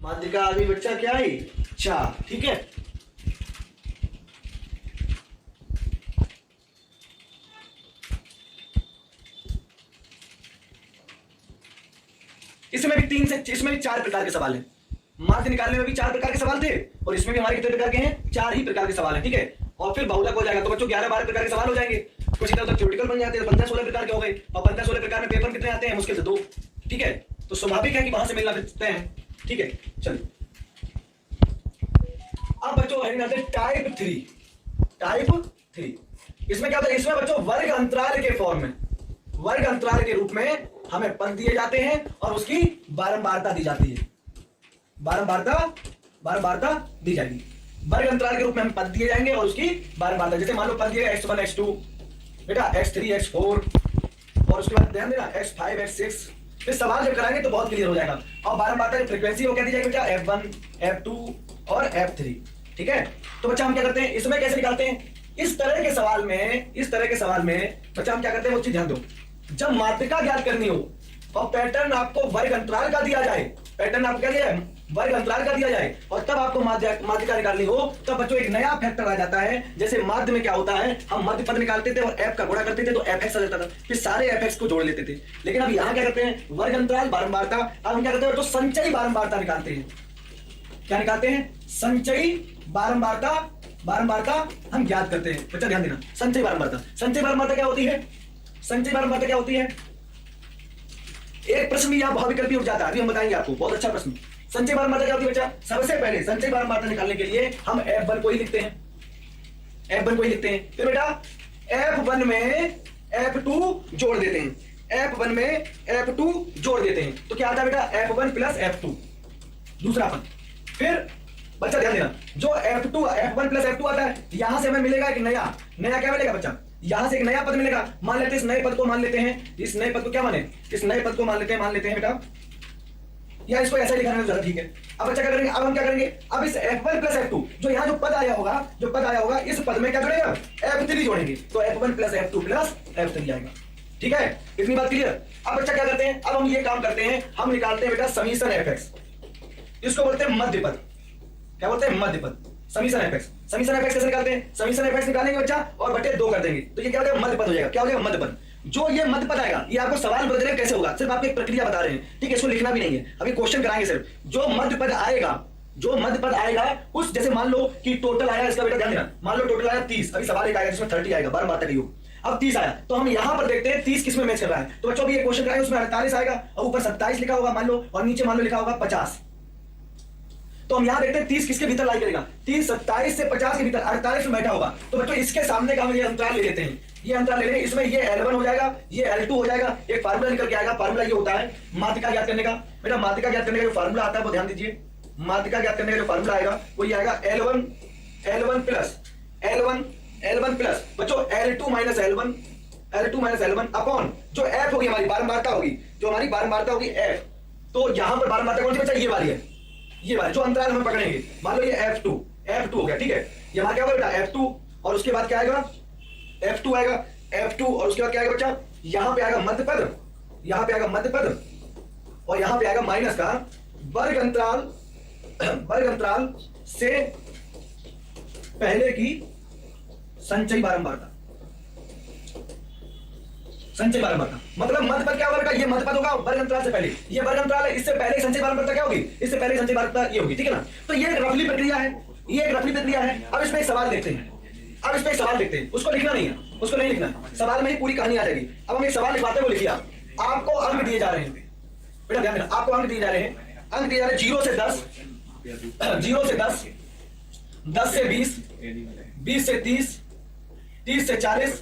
माध्यिका आ गई बच्चा, क्या आई? 4। ठीक है, इसमें भी इसमें भी 4 प्रकार के सवाल हैं। माध्य निकालने में भी 4 प्रकार के सवाल थे और इसमें भी हमारे कितने प्रकार के हैं? 4 ही प्रकार के सवाल हैं। ठीक है, और फिर बहुलक हो जाएगा तो बच्चों 11-12 प्रकार के सवाल हो जाएंगे। कुछ इधर उधर थ्योरेटिकल बन जाते हैं, 15-16 प्रकार के हो गए। और 15-16 प्रकार में पेपर कितने आते हैं? मुश्किल से 2। ठीक है, तो स्वाभाविक है कि वहां से मिलना तय है। ठीक है, चलिए अब बच्चों है टाइप 3। इसमें क्या होता है? इसमें बच्चों वर्ग अंतराल के फॉर्म में, वर्ग अंतराल के रूप में हमें पद दिए जाते हैं और उसकी बारंबारता दी जाती है। बारंबारता दी जाएगी। वर्ग अंतराल के रूप में हमें पद दिए जाएंगे और उसकी बारंबारता, जैसे मान लो पद दिए x1 x2 बेटा x3 x4 और उसके बाद ध्यान देना x5 x6। फिर सवाल जब कराएंगे तो बहुत क्लियर हो जाएगा। और बारंबारता की फ्रीक्वेंसी वो क्या दी जाएगी बेटा? f1 f2 और f3। ठीक है, तो बच्चा हम क्या करते हैं, इसमें कैसे निकालते हैं? इस तरह के सवाल में बच्चा हम क्या करते हैं वो चीज ध्यान दो। जब माध्यिका ज्ञात करनी हो और पैटर्न आपको वर्ग अंतराल का दिया जाए, पैटर्न आपको क्या दिया जाए? वर्ग अंतराल का दिया जाए, और तब आपको माध्यिका निकालनी हो, तब बच्चों एक नया फैक्टर आ जाता है। जैसे माध्य में क्या होता है, हम मध्य पद निकालते थे और f का गुणा करते थे तो fx आ जाता था, फिर सारे fx को जोड़ लेते थे। लेकिन अब यहाँ क्या करते हैं? वर्ग अंतराल बारंबारता। अब हम क्या करते हैं? तो संचयी बारंबारता निकालते हैं। क्या निकालते हैं? संचयी बारंबारता हम ज्ञात करते हैं। बच्चा ध्यान देना, संचयी बारंबारता क्या होती है? संचयी बारंबारता क्या होती है? एक प्रश्न भी यहाँ बहुविकल्पी उठ जाता है, अभी हम बताएंगे आपको, बहुत अच्छा प्रश्न। संचयी बारंबारता क्या होती है बच्चा? सबसे पहले संचयी बारंबारता निकालने के लिए हम F1 को ही लिखते हैं, फिर बेटा F1 में F2 जोड़ देते हैं, तो क्या आता है बेटा? F1 प्लस F2 दूसरा पद। फिर बच्चा ध्यान देना, जो F1 प्लस F2 आता है, यहां से हमें मिलेगा एक नया क्या मिलेगा बच्चा? यहां से एक नया पद मिलेगा। मान लेते हैं इस नए पद को मान लेते हैं, इस नए पद को क्या माने? इस नए पद को मान लेते हैं बेटा, या इसको ऐसा ही लिखा है, ठीक है। अब बच्चा क्या करेंगे? अब हम क्या करेंगे? अब इस F1 प्लस F2 जो यहाँ जो पद आया होगा इस पद में क्या जोड़ेगा? F3 जोड़ेंगे, तो F1 plus F2 plus F3 आएगा। ठीक है, इतनी बात क्लियर? अब बच्चा क्या करते हैं? अब हम ये काम करते हैं, हम निकालते हैं बेटा समीशन fx। इसको बोलते हैं मध्य पद। क्या बोलते हैं? मध्य पद, समीशन fx। समीशन fx कैसे निकालते हैं? समीशन fx निकालेंगे बच्चा और बटे 2 कर देंगे, तो ये क्या हो जाएगा? मध्य पद हो जाएगा। क्या हो जाएगा? मध्य पद। जो ये मध्य पद आएगा, ये आपको सवाल बदल रहे कैसे होगा, सिर्फ आपको एक प्रक्रिया बता रहे हैं। ठीक है, इसको लिखना भी नहीं है, अभी क्वेश्चन कराएंगे सिर्फ। जो मध्य पद आएगा उस, जैसे मान लो कि टोटल आया इसका बेटा ध्यान देना, मान लो टोटल आया 30, अभी सवाल एक आएगा जिसमें 30 आएगा, बारंबारता का योग। अब 30 आया तो हम यहां पर देखते हैं 30 किसमें मैच कर रहा है। तो बच्चों अभी ये क्वेश्चन कराएंगे, उसमें 48 आएगा और ऊपर 27 लिखा होगा मान लो, और नीचे मान लो लिखा होगा 50। तो हम यहां देखते हैं 30 किसके भीतर लाई करेगा? 30 27 से 50 के भीतर 48 में बैठा होगा। तो बच्चों इसके सामने का हम ये अंतराल ले लेते हैं, ये अंतराल ले लेंगे, इसमें ये L1 हो जाएगा, ये L2 हो जाएगा। एक फार्मूला निकल के आएगा, फार्मूला ये होता है माध्यिका ज्ञात करने का। बेटा माध्यिका ज्ञात करने का जो फार्मूला आता है वो ध्यान दीजिए, माध्यिका ज्ञात करने का जो फार्मूला आएगा वो ये आएगा L1 प्लस बच्चों L2 माइनस L1 अपॉन जो F होगी हमारी बारंबारता होगी, F। तो यहां पर बारंबारता कौन सी बच्चा? ये वाली है, ये वाली जो अंतराल हम पकड़ेंगे। मान लो ये F2 हो गया। ठीक है, यहाँ क्या होगा बेटा? F2 और उसके बाद क्या आएगा? F2 आएगा, F2 और उसके बाद क्या आएगा बच्चा? यहां पे आएगा मध्य पद, और यहां पे आएगा माइनस का वर्ग अंतराल से पहले की संचयी बारंबारता। मतलब मध्य पद क्या होगा बेटा? ये मध्य पद होगा वर्ग अंतराल से पहले, ये वर्ग अंतराल है, इससे पहले संचयी बारंबारता क्या होगी? इससे पहले संचयी बारंबारता ये होगी। ठीक है ना, तो ये एक रफली प्रक्रिया है, अब इसमें एक सवाल देखते हैं, उसको लिखना नहीं है, उसको नहीं लिखना, सवाल में ही पूरी कहानी आ जाएगी। अब हम एक सवाल लिखवाते हैं, वो लिखिए। आपको अंक दिए जा रहे हैं बेटा, ध्यान देना, आपको अंक दिए जा रहे हैं 0 से 10, 10 से 20, 20 से 30, 30 से 40।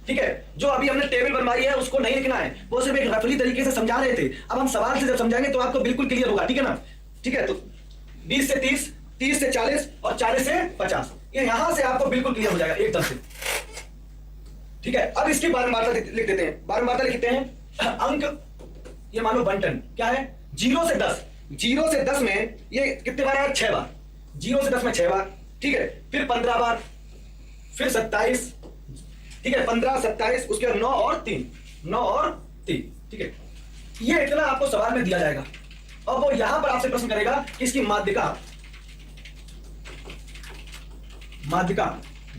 ठीक है, जो अभी हमने टेबल बनवाई है उसको नहीं लिखना है, वो सिर्फ एक रफली तरीके से समझा रहे थे। अब हम सवाल से जब समझाएंगे तो आपको बिल्कुल क्लियर होगा। ठीक है ना, ठीक है, तो 20 से 30, 30 से 40 और 40 से 50, ये यहां से आपको बिल्कुल क्लियर हो जाएगा एकदम से। ठीक है, अब इसकी बारंबारता लिख देते हैं, बारंबारता लिखते हैं अंक, ये मानो बंटन क्या है? 0 से 10 में ये कितने बार आया? 6 बार। 0 से 10 में 6 बार। ठीक है, फिर 15 बार, फिर 27। ठीक है, 15 27, उसके बाद 9 और 3। ठीक है, ये इतना आपको सवाल में दिया जाएगा और वो यहां पर आपसे प्रश्न करेगा कि इसकी माध्यिका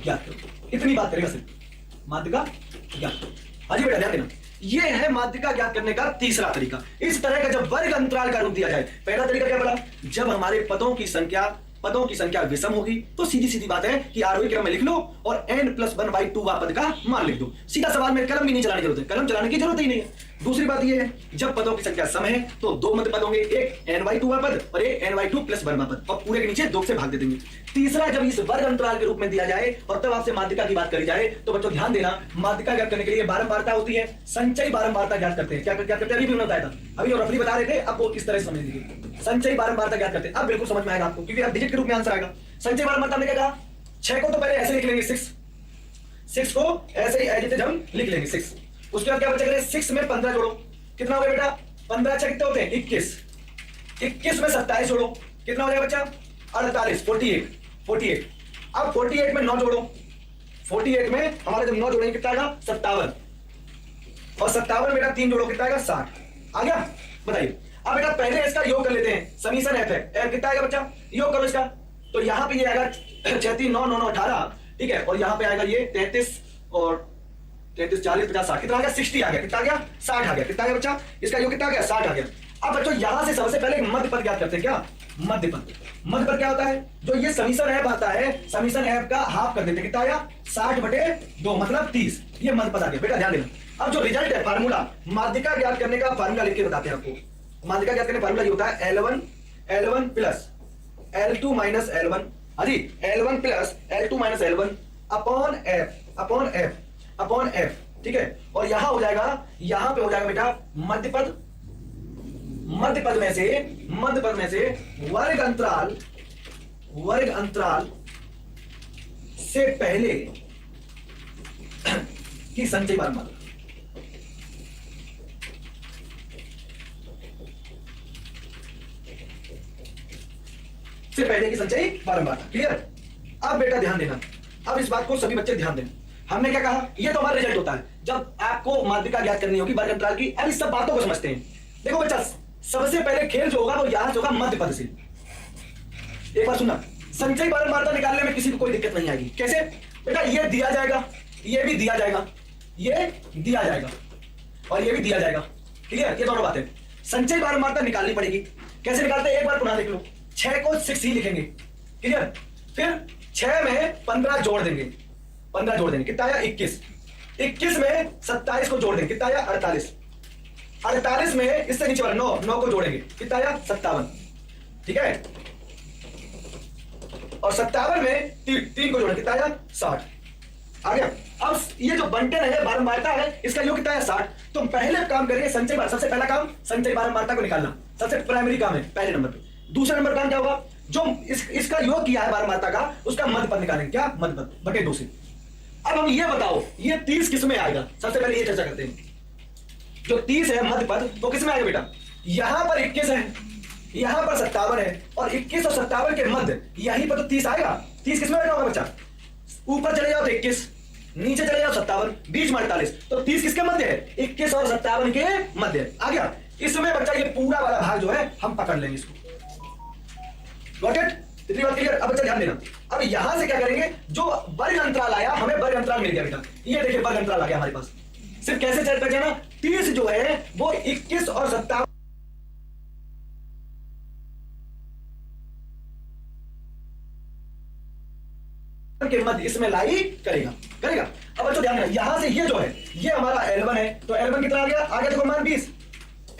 ज्ञात करो। इतनी बात करेगा सिर्फ, माध्यिका ज्ञात करो। हाजी बेटा ध्यान देना, ये है माध्यिका ज्ञात करने का तीसरा तरीका। इस तरह का जब वर्ग अंतराल का रूप दिया जाए, पहला तरीका क्या बोला, जब हमारे पदों की संख्या विषम होगी तो सीधी सीधी बात है कि आरोही क्रम में लिख लो और n+1/2 पद का मान लिख दो। सीधा सवाल में कलम भी नहीं चलाने की जरूरत है, कलम चलाने की जरूरत ही नहीं है। दूसरी बात यह है, जब पदों की संख्या सम है तो दो मध्य पद होंगे, एक n/2 पद और एक n/2+1 पद, और पूरे के नीचे 2 से भाग दे देंगे। तीसरा, जब इस वर्ग अंतराल के रूप में दिया जाए और तब आपसे माध्यिका की बात करी जाए तो बच्चों ध्यान देना, माध्यिका ज्ञात करने के लिए बारंबारता होती है, संचयी बारंबारता ज्ञात करते हैं। क्या करते हैं अभी भी मैंने बताया था, अभी रफली बता रहे थे, अब वो इस तरह से समझ लीजिए। संचयी बारंबारता ज्ञात करते हैं, अब बिल्कुल समझ में आएगा आपको, क्योंकि अब डिजिट के रूप में आंसर आएगा। संचयी बारंबारता में क्या कहा, 6 को तो पहले ऐसे लिख लेंगे, 6 को ऐसे ही एज इट इज हम लिख लेंगे 6। उसके बाद क्या बचेगा, 6 में 15 जोड़ो, कितना हो गया बेटा, 15 6 कितने होते हैं 21, 21 में 27 जोड़ो, कितना हो जाएगा बच्चा 48, 48। अब 48 में 9 जोड़ो, 48 में हमारे जब 9 जोड़ेंगे कितना आएगा 57, और 57 बेटा 3 जोड़ो कितना आएगा 60। आ गया, बताइए। अब बेटा पहले इसका योग कर लेते हैं, समीशन f है, f कितना आएगा बच्चा, योग करो इसका, तो यहां पे ये आएगा 36 9 9 18, ठीक है, और यहां पे आएगा ये 33 और 33 40 50 60, कितना आ गया 60 आ गया, कितना आ गया 60 आ गया, कितना आ गया बच्चा, इसका योग कितना आ गया 60 आ गया। अब बच्चों यहां से सबसे पहले मध्य पद ज्ञात करते हैं, क्या मध्य पद क्या होता है, जो ये समीशन f आता है, समीशन f का हाफ कर देते हैं, कितना आया 60/2 मतलब 30, ये मध्य पद आ गया। बेटा ध्यान देना, अब जो रिजल्ट है फार्मूला, माध्यिका ज्ञात करने का फार्मूला लिख के बताते हैं आपको। माध्यिका ज्ञात करने का फार्मूला ये होता है L1 plus L2 minus L1, हाजी L1 plus L2 minus L1 upon F, ठीक है, और यहां हो जाएगा, यहां पे हो जाएगा बेटा मध्य पद में से वर्ग अंतराल से पहले की संचयी बारंबारता, से पहले की संचयी बारंबारता। क्लियर। अब बेटा ध्यान देना, अब इस बात को सभी बच्चे ध्यान देना, हमने क्या कहा, ये तो हमारा रिजल्ट होता है जब आपको माध्यिका ज्ञात करनी होगी वर्ग अंतराल की। अब इस सब बातों को समझते हैं। देखो बच्चा, सबसे पहले खेल जो होगा वो यहां से होगा मध्य पद से। एक बार सुनना, संचयी बारंबारता निकालने में किसी को कोई दिक्कत नहीं आएगी। कैसे बेटा, ये दिया जाएगा, ये भी दिया जाएगा, ये दिया जाएगा और ये भी दिया जाएगा। क्लियर, ये दोनों बातें संचयी बारंबारता निकालनी पड़ेगी। कैसे निकालते हैं एक बार पुनः देख लो, 6 को 6 ही लिखेंगे, क्लियर, फिर 6 में 15 जोड़ देंगे, 15 जोड़ देंगे, कितना आया 21, 21 में 27 को जोड़ देंगे, कितना आया 48, 48 में इससे नीचे वाला 9 को जोड़ेंगे, कितना आया 57, ठीक है, और 57 में 3 को जोड़ेंगे, कितना आया 60। आ गया। अब ये जो बंटन है बारंबारता है, इसका योग कितना है 60। तो पहले काम करेंगे संचयी, सबसे पहला काम संचयी बारंबारता को निकालना, सबसे प्राइमरी काम है पहले नंबर पे। दूसरा नंबर काम क्या होगा, जो इसका योग किया है बारंबारता का, उसका मध्य पद निकालेंगे, क्या मध्य पद बटे 2 से। अब हम ये बताओ ये 30 किस में आएगा, सबसे पहले ये चर्चा करते हैं। जो 30 है मध्य पद, तो किस में आएगा बेटा, यहां पर 21 है, यहां पर 57 है, और 21 और 57 के मध्य यहीं पर तो 30 आएगा। 30 किस में बैठा होगा बच्चा, ऊपर चले जाओ तो 21, नीचे चले जाओ 57, बीच में 48, तो 30 किसके मध्य है, 21 और 57 के मध्य। आ गया। इसमें बच्चा ये पूरा वाला भाग जो है हम पकड़ लेंगे इसको। गॉट इट, इतनी बात क्लियर। अब बच्चा ध्यान देना, अब यहां से क्या करेंगे, जो वर्ग अंतराल आया, हमें वर्ग अंतराल मिल गया बेटा, ये देखिए वर्ग अंतराल आ गया हमारे पास। सिर्फ कैसे चेक कर जाना, 30 जो है वो 21 और 57 के मध्य इसमें लाई करेगा। अब बच्चों ध्यान देना, यहां से ये जो है ये हमारा L1 है, तो L1 कितना आ गया, आगे देखो मान 20,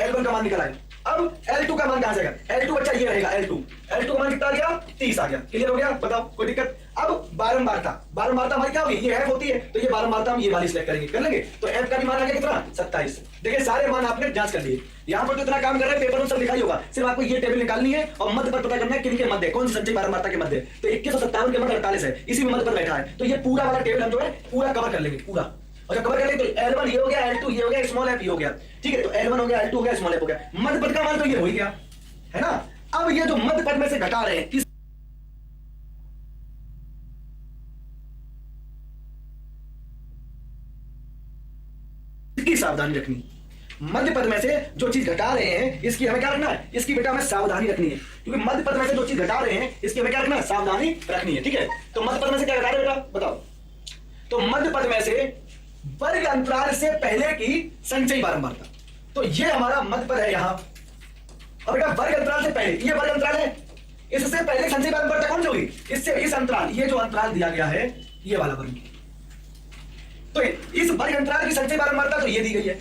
L1 का मान निकल आया। अब L2 का मान कहां से आएगा, L2 बच्चा ये रहेगा, L2 का मान कितना आ गया 30 आ गया। क्लियर हो गया, बताओ कोई दिक्कत। अब बारंबारता हमारी क्या होगी, ये f होती है, तो ये बारंबारता हम ये वाली सिलेक्ट करेंगे, कर लेंगे, तो f का भी मान आ गया कितना 27। देखिए सारे मान आपने जांच कर लिए, यहां पर तो इतना काम कर रहे हैं, पेपर में सब लिखा ही होगा, सिर्फ आपको ये टेबल निकालनी है और मध्य पद पता करना है, किनके मध्य, कौन सी संचयी बारंबारता के मध्य। तो 21 और 57 के मध्य 48 है, इसी में मध्य पद बैठा है, तो ये पूरा वाला टेबल हम जो है पूरा कवर कर लेंगे पूरा। और जब कवर कर लेंगे तो L1 ये हो गया, L2 ये हो गया, स्मॉल f ये हो गया, ठीक है, तो L1 हो गया, L2 हो गया, स्मॉल f हो गया, मध्य पद का मान तो ये हो ही गया है ना। अब ये जो मध्य पद में से घटा रहे हैं, इसकी सावधानी रखनी। मध्य पद में से जो चीज घटा रहे हैं इसकी हमें क्या रखना है, इसकी बेटा हमें सावधानी रखनी है, क्योंकि मध्य पद में से जो चीज घटा रहे हैं इसकी हमें क्या रखना है, सावधानी रखनी है। ठीक है, तो मध्य पद में से क्या घटा रहे बेटा बताओ। तो मध्य पद में से वर्ग अंतराल से पहले की संचयी बारंबारता, तो ये हमारा मध्य पद है यहां। और बेटा वर्ग अंतराल से पहले, ये वर्ग अंतराल है, इससे पहले संचयी बारंबारता कौन सी होगी, इससे इस अंतराल, ये जो अंतराल दिया गया है ये वाला वर्ग। तो इस वर्ग अंतराल की संचयी बारंबारता तो ये दी गई है,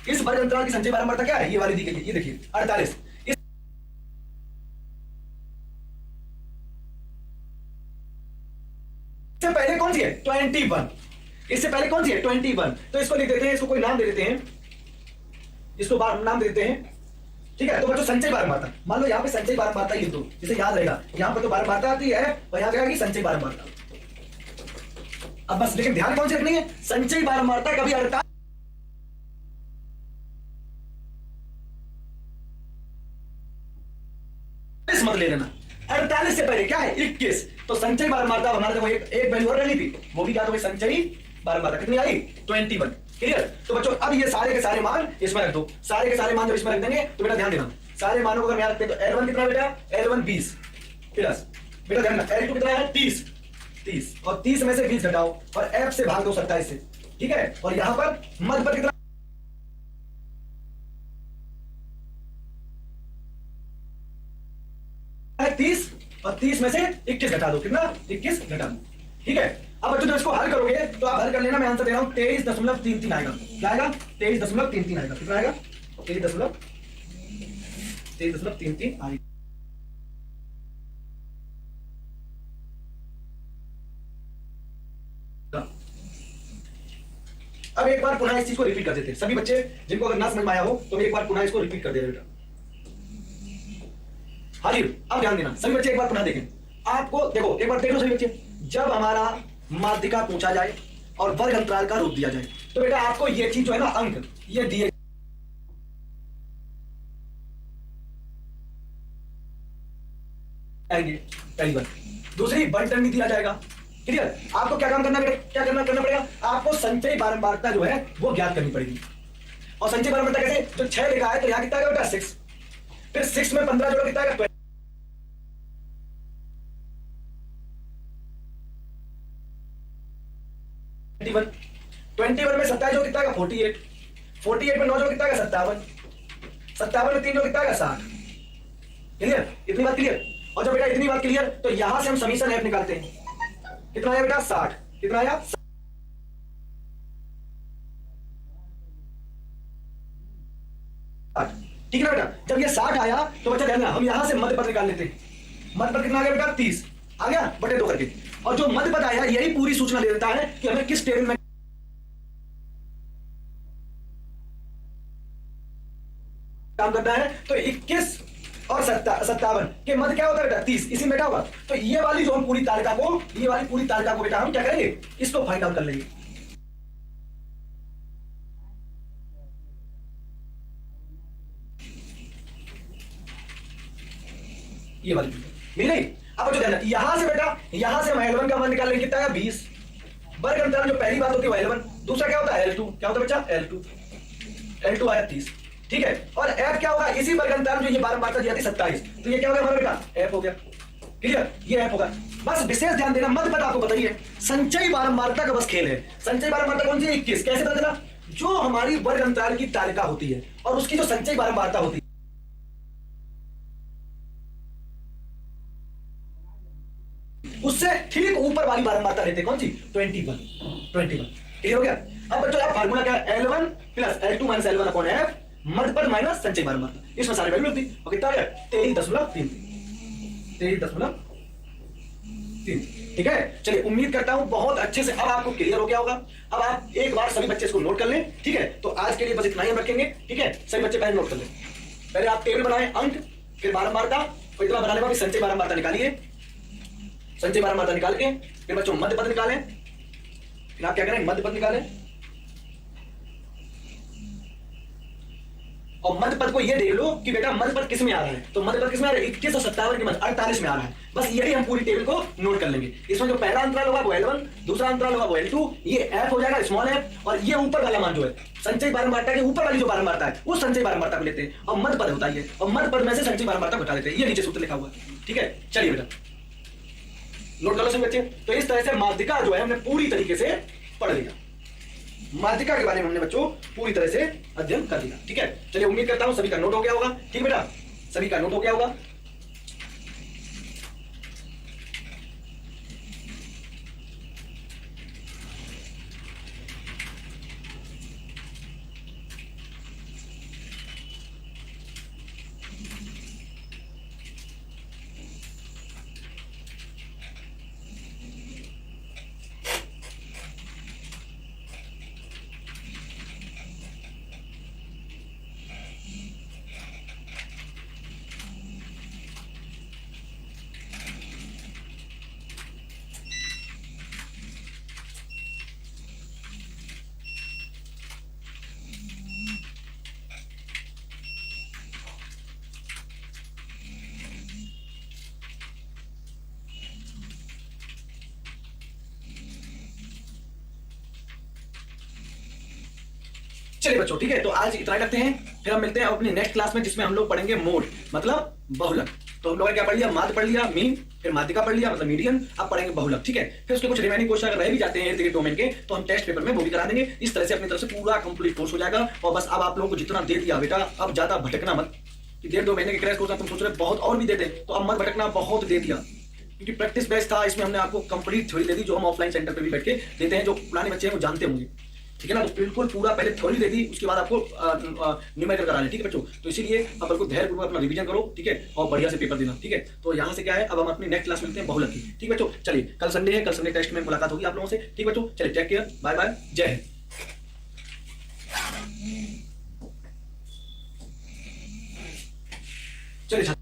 इस वर्ग अंतराल की संचयी बारंबारता क्या है, ये वाली दी गई है, ये देखिए 48। इससे पहले कौन सी है 21, इससे पहले कौन सी है 21। तो इसको लिख देते हैं, इसको कोई नाम दे देते हैं, इसको नाम दे देते हैं। ठीक है, तो बच्चों संचयी बारंबारता, मान लो यहाँ पे संचयी बारंबारता लिख दो, इसे याद रहेगा, यहाँ पर तो बारंबारता आती है और यहाँ जाएगी संचयी बारंबारता। अब बस लेकिन ध्यान कौन सी रखनी है, संचयी बारंबारता कभी 48 मत ले लेना, 48 से पहले क्या है 21। तो संचयी बारंबारता हमारे देखो एक वैल्यू और रहनी थी, वो भी क्या तो संचयी बारंबारता कितनी आई 21। क्लियर। तो बच्चों अब ये सारे के सारे मान इसमें रख दो, सारे के सारे मान जब इसमें रख देंगे तो बेटा ध्यान देना, सारे मानों को अगर यहाँ रखते हैं तो L1 कितना बेटा, L1 20 प्लस बेटा ध्यान देना L2 कितना है 30 और 30 में से 20 घटाओ और F से भाग दो 27 से। ठीक है, और यहां पर मध्य पद कितना है 30 और 30 में से 21 घटा दो, कितना 21 घटा दो। ठीक है, अब बच्चों जब इसको हल करोगे तो आप हल कर लेना, मैं आंसर दे रहा हूं 23.33 आएगा, क्या आएगा 23.33 आएगा, कितना आएगा 23.33 आएगा। अब एक बार पुनः इस चीज को रिपीट कर देते हैं, सभी बच्चे जिनको अगर ना समझ में आया हो तो एक बार पुनः इसको रिपीट कर दे बेटा। हाँ जी, अब ध्यान देना सभी बच्चे, एक बार पुनः देखें, आपको देखो एक बार देख लो सभी बच्चे, जब हमारा माध्यिका पूछा जाए और वर्ग अंतराल का रूप दिया जाए तो बेटा आपको ये चीज जो है ना अंक ये दिए जाएंगे पहली बार, दूसरी बंटन भी दिया जाएगा। क्लियर, आपको क्या काम करना बेटा, क्या करना पड़ेगा, आपको संचयी बारंबारता जो है वो ज्ञात करनी पड़ेगी। और संचयी बारंबारता कैसे, जो 6 लिखा है तो यहां कितना आएगा बेटा 6, फिर 6 में 15 जोड़ो कितना आएगा 21 में 27 जो कितना आएगा 48, 48 में 9 जो कितना आएगा 57, 57 में 3 जो कितना आएगा 60। क्लियर, इतनी बात क्लियर। और जब बेटा इतनी बात क्लियर तो यहां से हम समीशन एफ निकालते हैं, कितना आया बेटा 60, कितना आया 60। ठीक है ना बेटा, जब ये 60 आया तो बच्चा ध्यान, हम यहां से मध्य पद निकाल लेते हैं, मध्य पद कितना आ गया बेटा 30 आ गया बटे 2 करके, और जो मध्य पद आया यही पूरी सूचना दे देता है कि हमें किस टेबल में काम करना है। तो 21 और 57 के मध्य क्या होता है बेटा 30, इसी में बैठा होगा। तो ये वाली जो हम पूरी तालिका को, ये वाली पूरी तालिका को बेटा हम क्या करेंगे, इसको फाइंड आउट कर लेंगे। ये वाली मिल गई। अब जो ध्यान, यहां से बेटा यहां से हम L1 का मान निकाल लेंगे, कितना है 20। वर्ग अंतराल जो पहली बात होती है L1, दूसरा क्या होता है L2, क्या होता है बच्चा L2 आया 30। ठीक है, और F क्या होगा, इसी वर्ग अंतराल जो ये बारंबारता दी जाती है 27, तो ये क्या हो गया हमारा बेटा F हो गया। क्लियर, ये F होगा। बस विशेष ध्यान देना, मध्य पद आपको बताइए संचयी बारंबारता का बस खेल है। संचयी बारंबारता कौन सी है 21, कैसे पता चला, जो हमारी वर्ग अंतराल की तालिका होती है और उसकी जो संचयी बारंबारता होती है उससे ठीक ऊपर वाली बारंबारता लेते हैं, कौन सी 21। क्लियर हो गया। अब बच्चों आप फार्मूला क्या है, L1 plus L2 minus L1 upon F, मध्य पद माइनस संचयी बारंबारता, इसमें सारी वैल्यू होती और कितना आ गया 23.3। ठीक है, चलिए उम्मीद करता हूं बहुत अच्छे से अब आपको क्लियर हो गया होगा। अब आप एक बार सभी बच्चे इसको नोट कर लें। ठीक है, तो आज के लिए बस इतना ही हम रखेंगे। ठीक है, सभी बच्चे पहले नोट कर लें, पहले आप टेबल बनाएं अंक, फिर बारंबारता, और इतना बनाने के बाद संचयी बारंबारता निकालिए, संचयी बारंबारता निकाल के फिर बच्चों मध्य पद निकालें, फिर आप क्या करें मध्य पद निकालें, और मध्य पद को ये देख लो कि बेटा मध्य पद किस में आ रहा है, तो मध्य पद किस में आ रहा है 2157 के मध्य 48 में आ रहा है। बस यही हम पूरी टेबल को नोट कर लेंगे। इसमें जो पहला अंतराल होगा वो L1, दूसरा अंतराल होगा वो L2, ये F हो जाएगा स्मॉल f, और ये ऊपर वाला मान जो है संचयी बारंबारता के ऊपर वाली जो बारंबारता है वो संचयी बारंबारता को लेते हैं और मध्य पद होता है, और मध्य पद में से संचयी बारंबारता घटा देते हैं। ये नीचे सूत्र लिखा हुआ है, ठीक है। चलिए बेटा नोट कर लो सभी बच्चे। तो इस तरह से माध्यिका जो है हमने पूरी तरीके से पढ़ लिया, माध्यिका के बारे में हमने बच्चों पूरी तरह से अध्ययन कर लिया, ठीक है। चलिए उम्मीद करता हूं सभी का नोट हो गया होगा, ठीक बेटा, सभी का नोट हो गया होगा। चलिए बच्चों ठीक है, तो आज इतना ही रखते हैं, फिर हम मिलते हैं अपनी नेक्स्ट क्लास में जिसमें हम लोग पढ़ेंगे मोड मतलब बहुलक। तो हम लोगों ने क्या पढ़ लिया, माध्य पढ़ लिया मीन, फिर माध्यिका पढ़ लिया मतलब मीडियन, अब पढ़ेंगे बहुलक, ठीक है। फिर उसके कुछ रिमेनिंग क्वेश्चन अगर रह भी जाते हैं इर्द डोमेन के तो हम टेस्ट पेपर में वो भी करा देंगे। इस तरह से अपनी तरफ से पूरा कंप्लीट कोर्स हो जाएगा। और बस अब आप लोगों को जितना दे दिया बेटा, अब ज्यादा भटकना मत कि 1.5-2 महीने के क्रैश कोर्स तुम सोच रहे बहुत और भी देते, तो अब मत भटकना, बहुत दे दिया क्योंकि प्रैक्टिस बेस्ट था। इसमें हमने आपको कंप्लीट थ्योरी दे दी जो हम ऑफलाइन सेंटर पे भी बैठ के देते हैं, जो पुराने बच्चे हैं वो जानते होंगे, ठीक है ना। तो बिल्कुल पूरा पहले थ्योरी दे दी, उसके बाद आपको न्यूमेरिकल कराने, ठीक है बच्चों। तो इसीलिए अब बिल्कुल धैर्यपूर्वक अपना रिवीजन करो, ठीक है, और बढ़िया से पेपर देना, ठीक है। तो यहाँ से क्या है, अब हम अपनी नेक्स्ट क्लास में मिलते हैं बहुलक की, ठीक है बच्चों। चलिए कल संडे है, कल संडे टेस्ट में मुलाकात होगी आप लोगों से, ठीक है बच्चों। चलिए टेक केयर, बाय बाय, जय हिंद। चलिए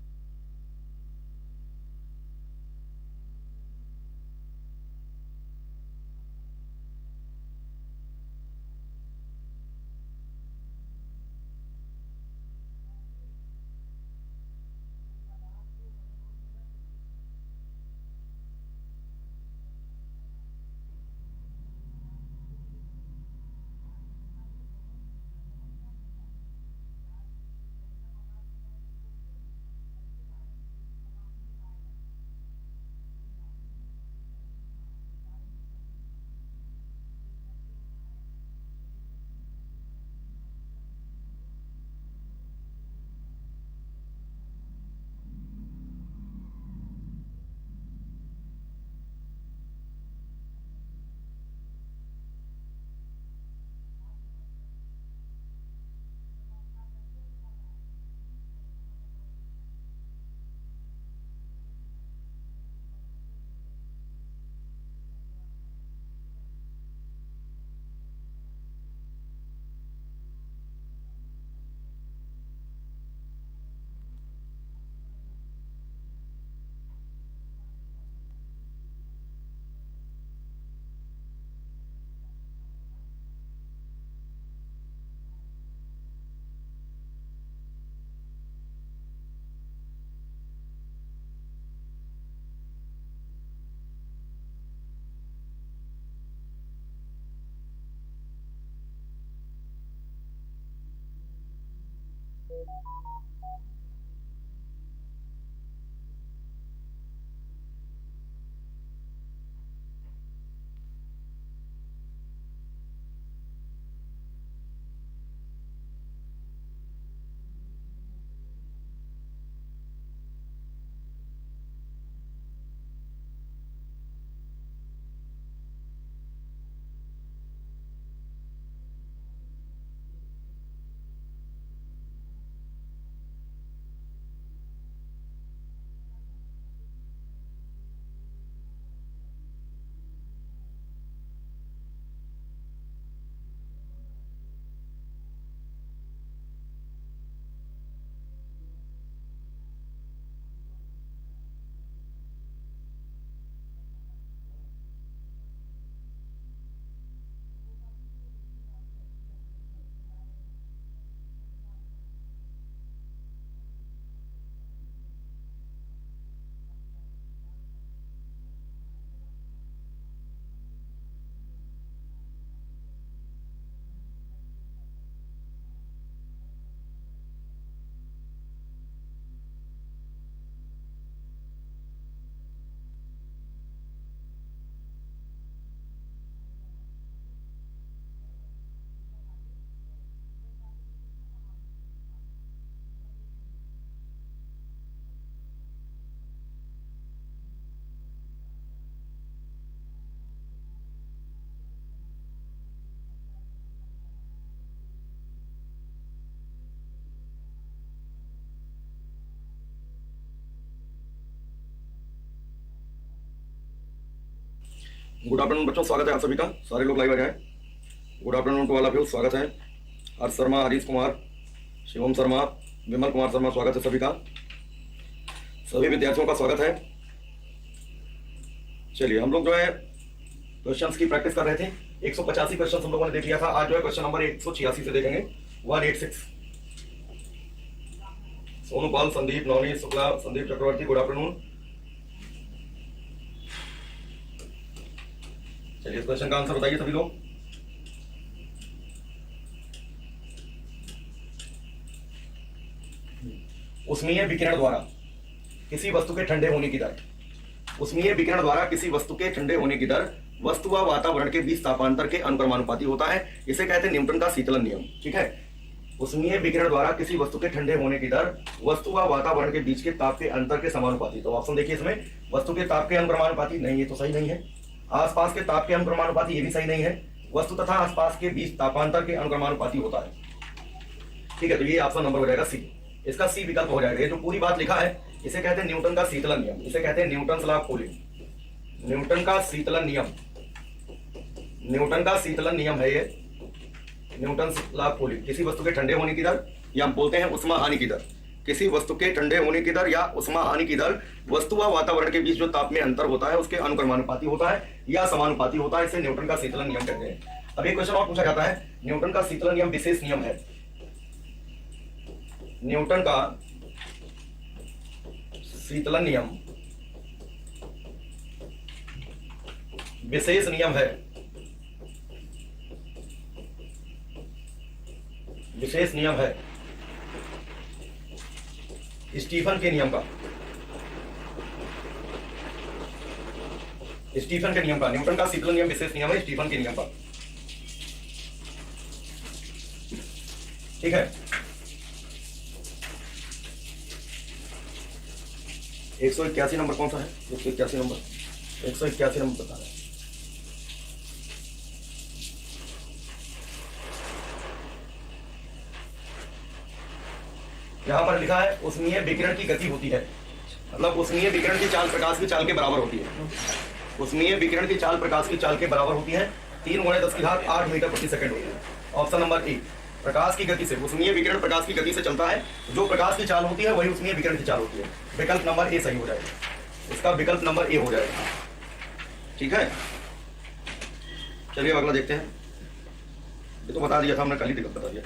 गुड आफ्टरनून बच्चों, स्वागत है आप सभी का। सारे लोग लाइव आ जाए। Good afternoon to all of you. स्वागत है हर्ष शर्मा, हरीश कुमार, शिवम शर्मा, विमल कुमार शर्मा। स्वागत है सभी का, सभी विद्यार्थियों का स्वागत है। चलिए, हम लोग जो है क्वेश्चंस की प्रैक्टिस कर रहे थे। 185 क्वेश्चन हम लोगों ने देख लिया था। आज जो है क्वेश्चन नंबर 186 से देखेंगे। 186। सोनू पाल, संदीप, नवनीत शुक्ला, संदीप चक्रवर्ती, गुड आफ्टरनून। चलिए, इस क्वेश्चन का आंसर बताइए सभी लोग। उष्मीय विकिरण द्वारा किसी वस्तु के ठंडे होने की दर, उष्मीय विकिरण द्वारा किसी वस्तु के ठंडे होने की दर वस्तु व वातावरण के बीच तापांतर के अनुक्रमानुपाती होता है। इसे कहते हैं न्यूटन का शीतलन नियम। ठीक है, उष्मीय विकिरण द्वारा किसी वस्तु के ठंडे होने की दर वस्तु व वातावरण के बीच के ताप के अंतर के समानुपाती। तो ऑप्शन देखिए इसमें, वस्तु के ताप के अनुक्रमानुपाती नहीं, ये तो सही नहीं है। आसपास के ताप के अनुक्रमानुपाती, ये भी सही नहीं है। वस्तु तथा आसपास के बीच तापांतर के अनुक्रमानुपाती होता है। ठीक है, तो ये ऑप्शन नंबर हो जाएगा सी। इसका सी विकल्प हो जाएगा। ये जो पूरी बात लिखा है इसे कहते हैं न्यूटन का शीतलन नियम। इसे कहते हैं Newton law of cooling. Newton का शीतलन नियम, न्यूटन का शीतलन नियम है ये, न्यूटन लॉ ऑफ कूलिंग। किसी वस्तु के ठंडे होने की दर, या हम बोलते हैं उष्मा हानि की दर। किसी वस्तु के ठंडे होने की दर या उष्मा हानि की दर वस्तु व वातावरण के बीच जो ताप में अंतर होता है उसके अनुक्रमानुपाती होता है या समानुपाती होता है। इसे न्यूटन का शीतलन नियम कहते हैं। अब एक क्वेश्चन और पूछा जाता है, न्यूटन का शीतलन नियम विशेष नियम है। न्यूटन का शीतलन नियम विशेष नियम है, विशेष नियम है स्टीफन के नियम का, स्टीफन के नियम का। न्यूटन का शीतलन नियम विशेष नियम है स्टीफन के नियम का। ठीक है, 181 नंबर कौन सा है? 181 नंबर, 181 नंबर बता रहे हैं। यहां पर लिखा है उष्मीय विकिरण की गति होती है, मतलब उष्मीय विकिरण की चाल प्रकाश की चाल के बराबर होती है। उष्मीय विकिरण की चाल प्रकाश की चाल के बराबर होती है। 3 × 10⁸ मीटर प्रति सेकंड होती है। ऑप्शन नंबर ए, प्रकाश की गति से, उष्मीय विकिरण प्रकाश की गति से चलता है। जो प्रकाश की चाल होती है वही उष्मीय विकिरण की चाल होती है। विकल्प नंबर ए सही हो जाएगा। इसका विकल्प नंबर ए हो जाएगा। ठीक है, चलिए अगला देखते हैं। ये तो बता दिया था हमने, कल ही बता दिया।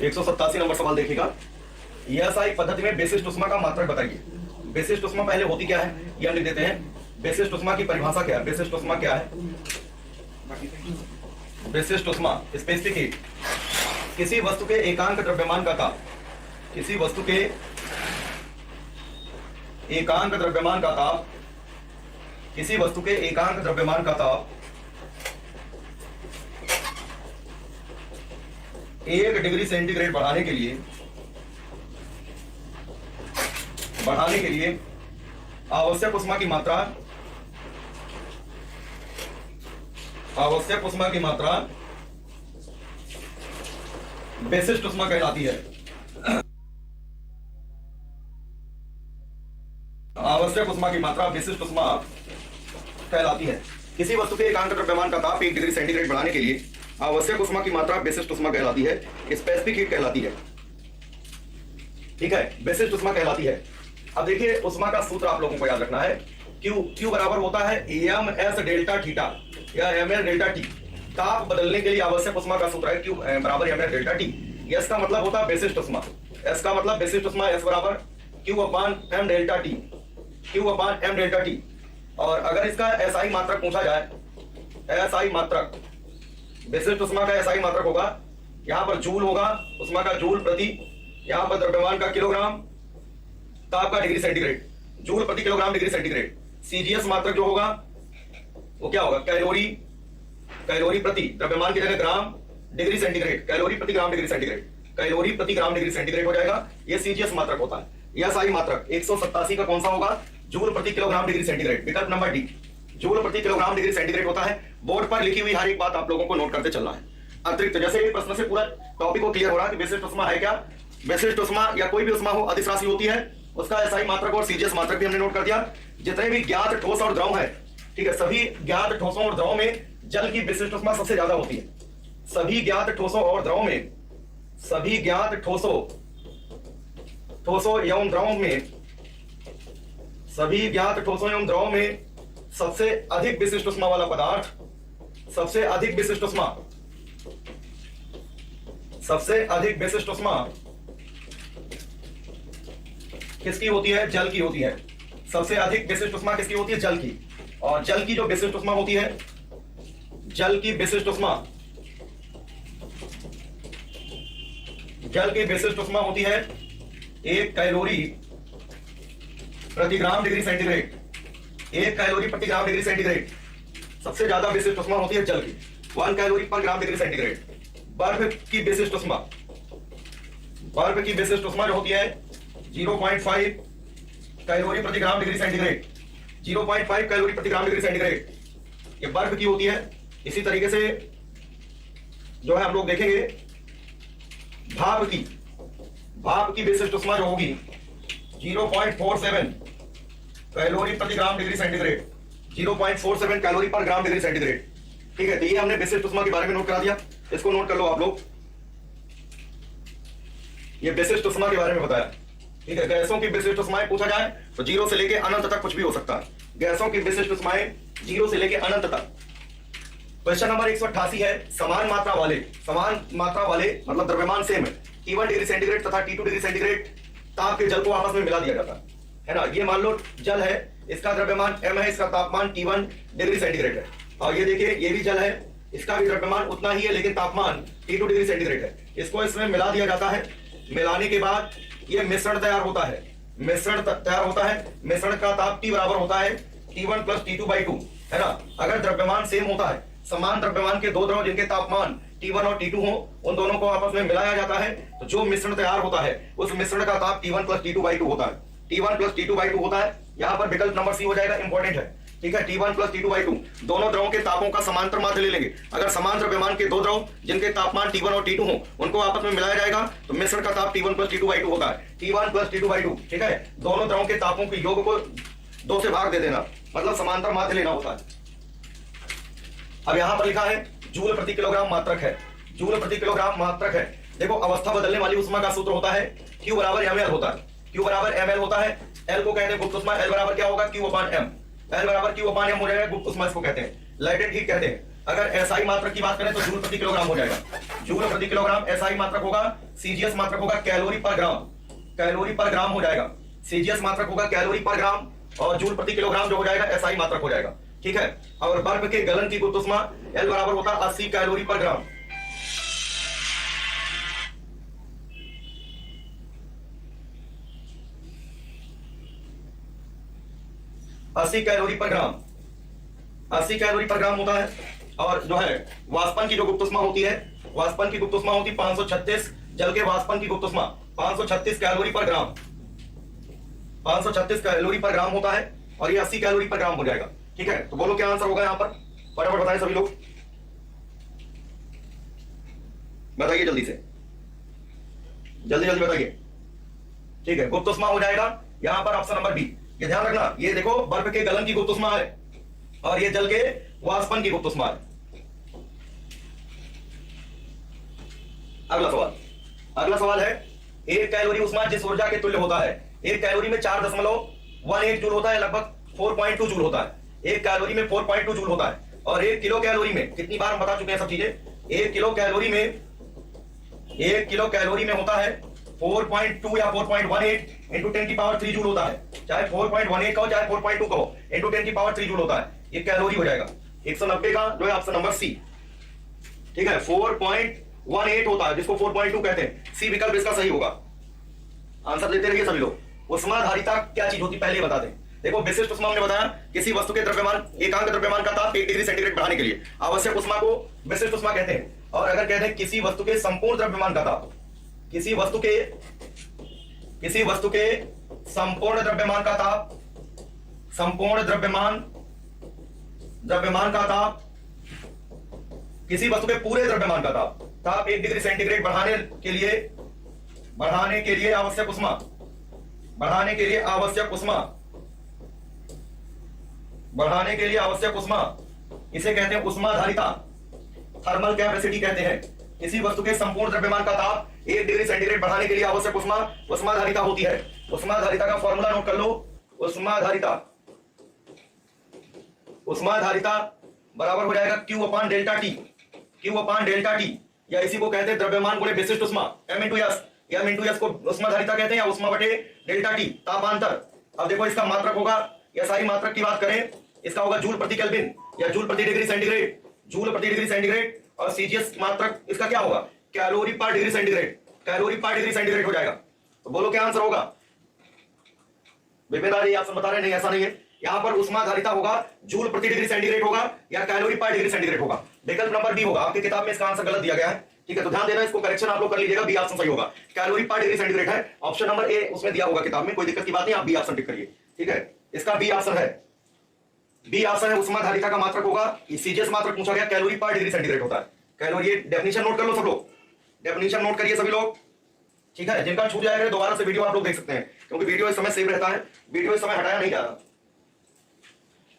187 नंबर सवाल देखिएगा। ESI पद्धति में विशिष्ट उष्मा का मात्रक बताइए। विशिष्ट उष्मा पहले होती क्या है ये हम लिख देते हैं। विशिष्ट उष्मा की परिभाषा क्या है? विशिष्ट उष्मा क्या है? विशिष्ट उष्मा, स्पेसिफिक हीट, किसी वस्तु के एकांक द्रव्यमान का ताप, किसी वस्तु के एकांक द्रव्यमान का ताप, किसी वस्तु के एकांक द्रव्यमान का ताप 1 डिग्री सेंटीग्रेड बढ़ाने के लिए आवश्यक उष्मा की मात्रा, आवश्यक उष्मा की मात्रा विशिष्ट उष्मा कहलाती है। आवश्यक उष्मा की मात्रा विशिष्ट उष्मा कहलाती है। किसी वस्तु के एकांक द्रव्यमान का ताप 1 डिग्री सेंटीग्रेड बढ़ाने के लिए आवश्यक उष्मा की मात्रा विशिष्ट उष्मा कहलाती है, स्पेसिफिक हीट कहलाती है। ठीक है, विशिष्ट उष्मा कहलाती है। अब देखिए, उष्मा का सूत्र आप लोगों को याद रखना है। Q बराबर होता है mS डेल्टा थीटा या mS डेल्टा टी। ताप बदलने के लिए आवश्यक उष्मा का सूत्र है Q बराबर mS डेल्टा टी। S का मतलब होता है विशिष्ट उष्मा। S का मतलब विशिष्ट उष्मा, S बराबर Q/m delta T, Q/m delta T. और अगर इसका SI मात्रक पूछा जाए, SI मात्रक, विशिष्ट उष्मा का SI मात्रक होगा, यहां पर जूल होगा, उष्मा का जूल प्रति, यहां पर द्रव्यमान का किलोग्राम, ताप का डिग्री सेंटीग्रेड, जूल प्रति किलोग्राम डिग्री सेंटीग्रेड। CGS मात्रक जो होगा वो क्या होगा? कैलोरी, कैलोरी प्रति, द्रव्यमान की जगह ग्राम, डिग्री सेंटीग्रेड, कैलोरी प्रति ग्राम डिग्री सेंटीग्रेड, कैलोरी प्रति ग्राम डिग्री सेंटीग्रेड हो जाएगा। ये CGS मात्रक होता है। SI मात्रक 187 का कौन सा होगा? जूल प्रति किलोग्राम डिग्री सेंटीग्रेड। विकल्प नंबर डी, जूल प्रति किलोग्राम डिग्री सेंटीग्रेड होता है। बोर्ड पर लिखी हुई हर एक बात आप लोगों को नोट करते चलना है। अतिरिक्त जैसे एक प्रश्न से पूरा टॉपिक को क्लियर हो रहा है कि विशिष्ट उष्मा है क्या। विशिष्ट उष्मा या कोई भी उष्मा हो अदिश राशि होती है उसका एसआई मात्रक और सीजीएस मात्रक भी हमने नोट कर दिया। जितने भी ज्ञात ठोस और द्रव है, ठीक है, सभी ज्ञात ठोसों और द्रव में जल की विशिष्ट ऊष्मा सबसे ज्यादा होती है। सभी ज्ञात ठोसों और द्रव में, सभी ज्ञात ठोसों एवं द्रव में, सभी ज्ञात ठोसों एवं द्रव में सबसे अधिक विशिष्ट ऊष्मा वाला पदार्थ, सबसे अधिक विशिष्ट ऊष्मा, सबसे अधिक विशिष्ट ऊष्मा किसकी होती है? जल की होती है। सबसे अधिक विशिष्ट ऊष्मा किसकी होती है? जल की। और जल की जो विशिष्ट ऊष्मा होती है, जल की विशिष्ट ऊष्मा, जल की विशिष्ट ऊष्मा होती है 1 कैलोरी प्रति ग्राम डिग्री सेंटीग्रेड। 1 कैलोरी प्रति ग्राम डिग्री सेंटीग्रेड सबसे ज्यादा विशिष्ट ऊष्मा होती है जल की, 1 कैलोरी पर ग्राम डिग्री सेंटीग्रेड। बर्फ की विशिष्ट ऊष्मा, बर्फ की विशिष्ट ऊष्मा जो होती है 0.5 कैलोरी प्रति ग्राम डिग्री सेंटीग्रेड, 0.5 कैलोरी प्रति ग्राम डिग्री सेंटीग्रेड, ये बर्फ की होती है। इसी तरीके से जो है हम लोग देखेंगे भाप की, भाप की विशिष्ट ऊष्मा जो होगी 0.47 कैलोरी प्रति ग्राम डिग्री सेंटीग्रेड, 0.47 कैलोरी पर ग्राम डिग्री सेंटीग्रेड। ठीक है, तो ये हमने विशिष्ट ऊष्मा के बारे में नोट करा दिया, इसको नोट कर लो आप लोग। ये विशिष्ट ऊष्मा के बारे में बताया। ठीक है, गैसों की विशिष्ट ऊष्माएं पूछा जाए तो 0 से लेके अनंत तक कुछ भी हो सकता है। गैसों की विशिष्ट ऊष्माएं 0 से लेके अनंत तक। क्वेश्चन नंबर 188 है, समान मात्रा वाले मतलब द्रव्यमान सेम है, T1 डिग्री सेंटीग्रेड तथा T2 डिग्री सेंटीग्रेड ताप के जल को आपस में मिला दिया जाता है ना। ये मान लो जल है, इसका द्रव्यमान m है, इसका तापमान T1 डिग्री सेंटीग्रेड है। और ये देखिए ये भी जल है, इसका भी द्रव्यमान उतना ही है लेकिन तापमान T2 डिग्री सेंटीग्रेड है। इसको इसमें मिला दिया जाता है। मिलाने के बाद ये मिश्रण तैयार होता है, मिश्रण तैयार होता है। मिश्रण का ताप T बराबर होता है T1 प्लस T2/2, है ना। अगर द्रव्यमान सेम होता है, समान द्रव्यमान के दो द्रव जिनके तापमान T1 और T2 हो, उन दोनों को आपस में मिलाया जाता है तो जो मिश्रण तैयार होता है उस मिश्रण का ताप T1 प्लस T2/2 होता है। T1 प्लस T2/2 होता है। यहाँ पर विकल्प नंबर सी हो जाएगा, इंपॉर्टेंट है। ठीक है, T1 प्लस T2/2 दोनों द्रवों के तापों का समांतर माध्य ले लेंगे। अगर समान द्रव्यमान के दो द्रव जिनके तापमान T1 और T2 हो उनको आपस में मिलाया जाएगा तो मिश्रण का ताप T1 प्लस T2/2 होता है। T1 प्लस T2/2, ठीक है। दोनों द्रवों के तापों के योग को 2 से भाग दे देना, मतलब समांतर माध्य लेना होता है। अब यहां पर लिखा है जूल प्रति किलोग्राम मात्रक है, जूल प्रति किलोग्राम मात्रक है। देखो अवस्था बदलने वाली ऊष्मा का सूत्र होता है Q बराबर ml होता है, Q बराबर ml होता है। L को कहते हैं गुप्त ऊष्मा, L बराबर क्या होगा? Q अपान m, L बराबर Q अपान m हो जाएगा। गुप्त ऊष्मा इसको कहते हैं, लैटेंट हीट कहते हैं। अगर SI मात्रक की बात करें तो जूल प्रति किलोग्राम हो जाएगा, जूल प्रति किलोग्राम। SI मात्रक होगा, CGS मात्रक होगा कैलोरी पर ग्राम, कैलोरी पर ग्राम हो जाएगा। CGS मात्रक होगा कैलोरी पर ग्राम और जूल प्रति किलोग्राम जो हो जाएगा SI मात्रक हो जाएगा। ठीक है, और बर्फ के गलन की गुप्त ऊष्मा L बराबर होता है 80 कैलोरी पर ग्राम। अस्सी कैलोरी पर ग्राम, 80 कैलोरी पर ग्राम होता है। और जो है वाष्पन की जो गुप्त ऊष्मा होती है, वाष्पन की गुप्त ऊष्मा होती है 536, जल के वाष्पन की गुप्त ऊष्मा 536 कैलोरी पर ग्राम, 536 कैलोरी पर ग्राम होता है और ये 80 कैलोरी पर ग्राम हो जाएगा। ठीक है, तो बोलो क्या आंसर होगा यहाँ पर? फटाफट बताएं सभी लोग, बताइए जल्दी से, जल्दी जल्दी बताइए। ठीक है, गुप्त ऊष्मा हो जाएगा यहाँ पर ऑप्शन नंबर बी। ये ध्यान रखना, ये देखो बर्फ के गलन की गुप्त ऊष्मा है और ये जल के वाष्पन की गुप्त ऊष्मा है। अगला सवाल, अगला सवाल है 1 कैलोरी ऊष्मा जिस ऊर्जा के तुल्य होता है, 1 कैलोरी में 4.18 जूल होता है, लगभग 4.2 जूल होता है। 1 कैलोरी में 4.2 जूल होता है और 1 किलो कैलोरी में, कितनी बार हम बता चुके हैं सब चीजें, 1 किलो कैलोरी में, 1 किलो कैलोरी में होता है 4.2 या 4.18 इंटू 10 की पावर 3 जूल होता है। चाहे 4.18 कहो चाहे 4.2 कहो, इंटू 10 की पावर 3 जूल होता है। ये कैलोरी हो जाएगा। 190 का जो है ऑप्शन नंबर सी। ठीक है, 4.18 होता है जिसको 4.2 कहते हैं। सी विकल्प इसका सही होगा। आंसर देते रहिए सभी लोग। उष्माधारिता क्या चीज होती पहले बता दें। देखो विशिष्ट ऊष्मा हमने बताया, किसी वस्तु के द्रव्यमान, एकांक द्रव्यमान का ताप 1 डिग्री सेंटीग्रेड बढ़ाने के लिए आवश्यक ऊष्मा को विशिष्ट ऊष्मा कहते हैं। और अगर कहते हैं किसी वस्तु के संपूर्ण द्रव्यमान का ताप, किसी वस्तु के संपूर्ण द्रव्यमान का ताप, संपूर्ण द्रव्यमान का ताप, किसी वस्तु के पूरे द्रव्यमान का ताप 1 डिग्री सेंटीग्रेड बढ़ाने के लिए आवश्यक ऊष्मा बढ़ाने के लिए आवश्यक उष्मा, बढ़ाने के लिए आवश्यक उष्मा, इसे कहते हैं उष्माधारिता, थर्मल कैपेसिटी कहते हैं। किसी वस्तु के संपूर्ण द्रव्यमान का ताप 1 डिग्री सेंटीग्रेड बढ़ाने के लिए आवश्यक उष्मा उष्माधारिता होती है। उष्माधारिता का फॉर्मूला नोट कर लो। उष्माधारिता, उष्माधारिता बराबर हो जाएगा Q अपान डेल्टा टी, Q अपान डेल्टा टी, या इसी को कहते हैं द्रव्यमान गुणे विशिष्ट उष्मा, M into S. M into S को उष्माधारिता कहते हैं, या उष्मा बटे डेल्टा टी, तापांतर। अब देखो इसका मात्रक होगा, या सारी मात्रक की बात करें, इसका होगा जूल प्रति केल्विन या जूल प्रति डिग्री सेंटीग्रेड, जूल प्रति डिग्री सेंटीग्रेड। और सीजीएस मात्रक इसका क्या होगा, कैलोरी पर डिग्री सेंटीग्रेड, कैलोरी पर डिग्री सेंटीग्रेड हो जाएगा। तो बोलो क्या आंसर होगा। विवेदा जी ऑप्शन बता रहे नहीं, ऐसा नहीं है। यहां पर उष्माधारिता होगा जूल प्रति डिग्री सेंटीग्रेड होगा या कैलोरी पर डिग्री सेंटीग्रेड होगा। विकल्प नंबर बी होगा। आपकी किताब में इसका आंसर गलत दिया गया है, ठीक है, तो ध्यान देना, इसको करेक्शन आप लोग कर लीजिएगा। बी ऑप्शन सही होगा, कैलोरी पर डिग्री सेंटीग्रेड है। ऑप्शन नंबर ए उसमें दिया होगा किताब में, कोई दिक्कत की बात नहीं, आप बी ऑप्शन टिक करिए, ठीक है। इसका बी ऑप्शन है, बी ऑप्शन है। उष्माधारिता का मात्रक होगा, सीजीएस मात्रक पूछा गया, कैलोरी पर डिग्री सेंटीग्रेड होता है। कैलोरी, ये डेफिनेशन नोट कर लो सब लोग, डेफिनेशन नोट करिए सभी लोग, ठीक है। जिनका छूट जाएगा दोबारा से वीडियो आप लोग देख सकते हैं, क्योंकि वीडियो इस समय सेव रहता है, वीडियो इस समय हटाया नहीं जा रहा।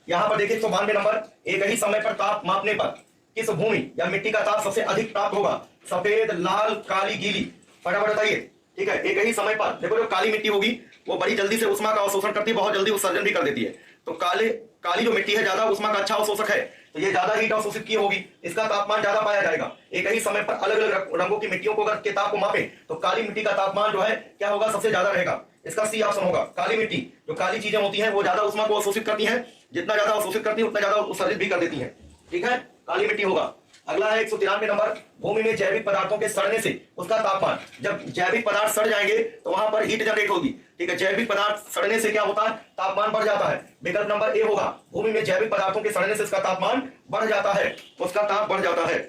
यहां पर देखिए 192 नंबर, एक ही समय पर ताप मापने पर किस भूमि या मिट्टी का ताप सबसे अधिक प्राप्त होगा, सफेद, लाल, काली, गीली, फटाफट बताइए, ठीक है। एक ही समय पर देखो, जो काली मिट्टी होगी वो बड़ी जल्दी से उष्मा का अवशोषण करती है, बहुत जल्दी उत्सर्जन भी कर देती है। तो काली जो मिट्टी है ज्यादा उष्मा का अच्छा अवशोषक है, तो ये ज्यादा हीट अवशोषित की होगी, इसका तापमान ज्यादा पाया जाएगा। एक ही समय पर अलग अलग रंगों की मिट्टियों को अगर के ताप को मापे तो काली मिट्टी का तापमान जो है क्या होगा, सबसे ज्यादा रहेगा। इसका सी ऑप्शन होगा। काली मिट्टी, जो काली चीजें होती हैं वो ज्यादा उष्मा को अवशोषित करती हैं, जितना ज्यादा अवशोषित करती है उतना ज्यादा उत्सर्जित भी कर देती है, ठीक है, काली मिट्टी होगा। अगला है 193 नंबर, भूमि में जैविक पदार्थों के सड़ने से उसका तापमान, जब जैविक पदार्थ सड़ जाएंगे तो वहां पर हीट जनरेट होगी, ठीक है। जैविक पदार्थ सड़ने से क्या होता है, तापमान बढ़ जाता है। विकल्प नंबर ए होगा, भूमि में जैविक पदार्थों के सड़ने से उसका तापमान बढ़ जाता है, उसका ताप बढ़ जाता है,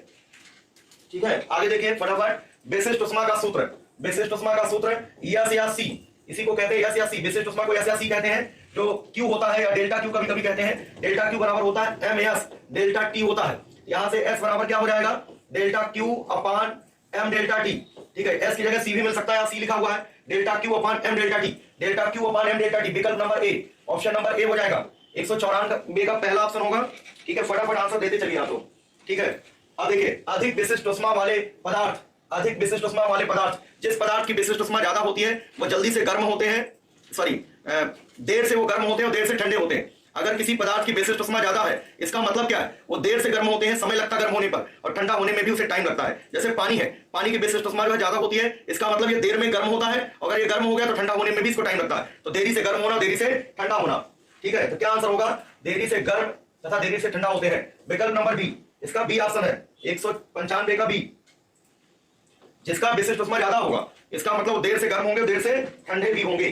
ठीक है। आगे देखिए फटाफट, विशिष्ट उष्मा का सूत्र, विशिष्ट उष्मा का सूत्र यस या सी, इसी को कहते हैं यस या सी। विशिष्ट उष्मा को यस या सी कहते हैं। जो क्यू होता है या डेल्टा क्यू कभी कभी कहते हैं, डेल्टा क्यू बराबर होता है एम एस डेल्टा टी होता है। यहां से एस बराबर क्या हो जाएगा, delta Q upon M delta T, ठीक है। एस की जगह सी भी मिल सकता है, सी लिखा हुआ है, delta Q upon M delta T, delta Q upon M delta T. विकल्प नंबर ए, ऑप्शन नंबर ए हो जाएगा। 194 का पहला ऑप्शन होगा, ठीक है। फटाफट आंसर देते चलिए आप लोग, ठीक है। अब देखिए, अधिक विशिष्ट उष्मा वाले पदार्थ, अधिक विशिष्ट उष्मा वाले पदार्थ, जिस पदार्थ की विशिष्ट उष्मा ज्यादा होती है वो जल्दी से गर्म होते हैं, सॉरी देर से वो गर्म होते हैं और देर से ठंडे होते हैं। अगर किसी पदार्थ की विशिष्ट उष्मा ज्यादा है, इसका मतलब क्या है, वो देर से गर्म होते हैं, समय लगता है गर्म होने पर, और ठंडा होने में भी उसे टाइम लगता है। जैसे पानी है, पानी की विशिष्ट उष्मा जो है ज्यादा होती है, इसका मतलब ये देर में गर्म होता है, अगर ये गर्म हो गया तो ठंडा होने में भी इसको टाइम लगता है। तो देरी से गर्म होना, देरी से ठंडा होना, ठीक है। तो क्या आंसर होगा, देरी से गर्म तथा देरी से ठंडा होते हैं। विकल्प नंबर बी, इसका बी ऑप्शन है, 195 का बी, जिसका विशिष्ट उष्मा ज्यादा होगा, इसका मतलब देर से गर्म होंगे, देर से ठंडे भी होंगे।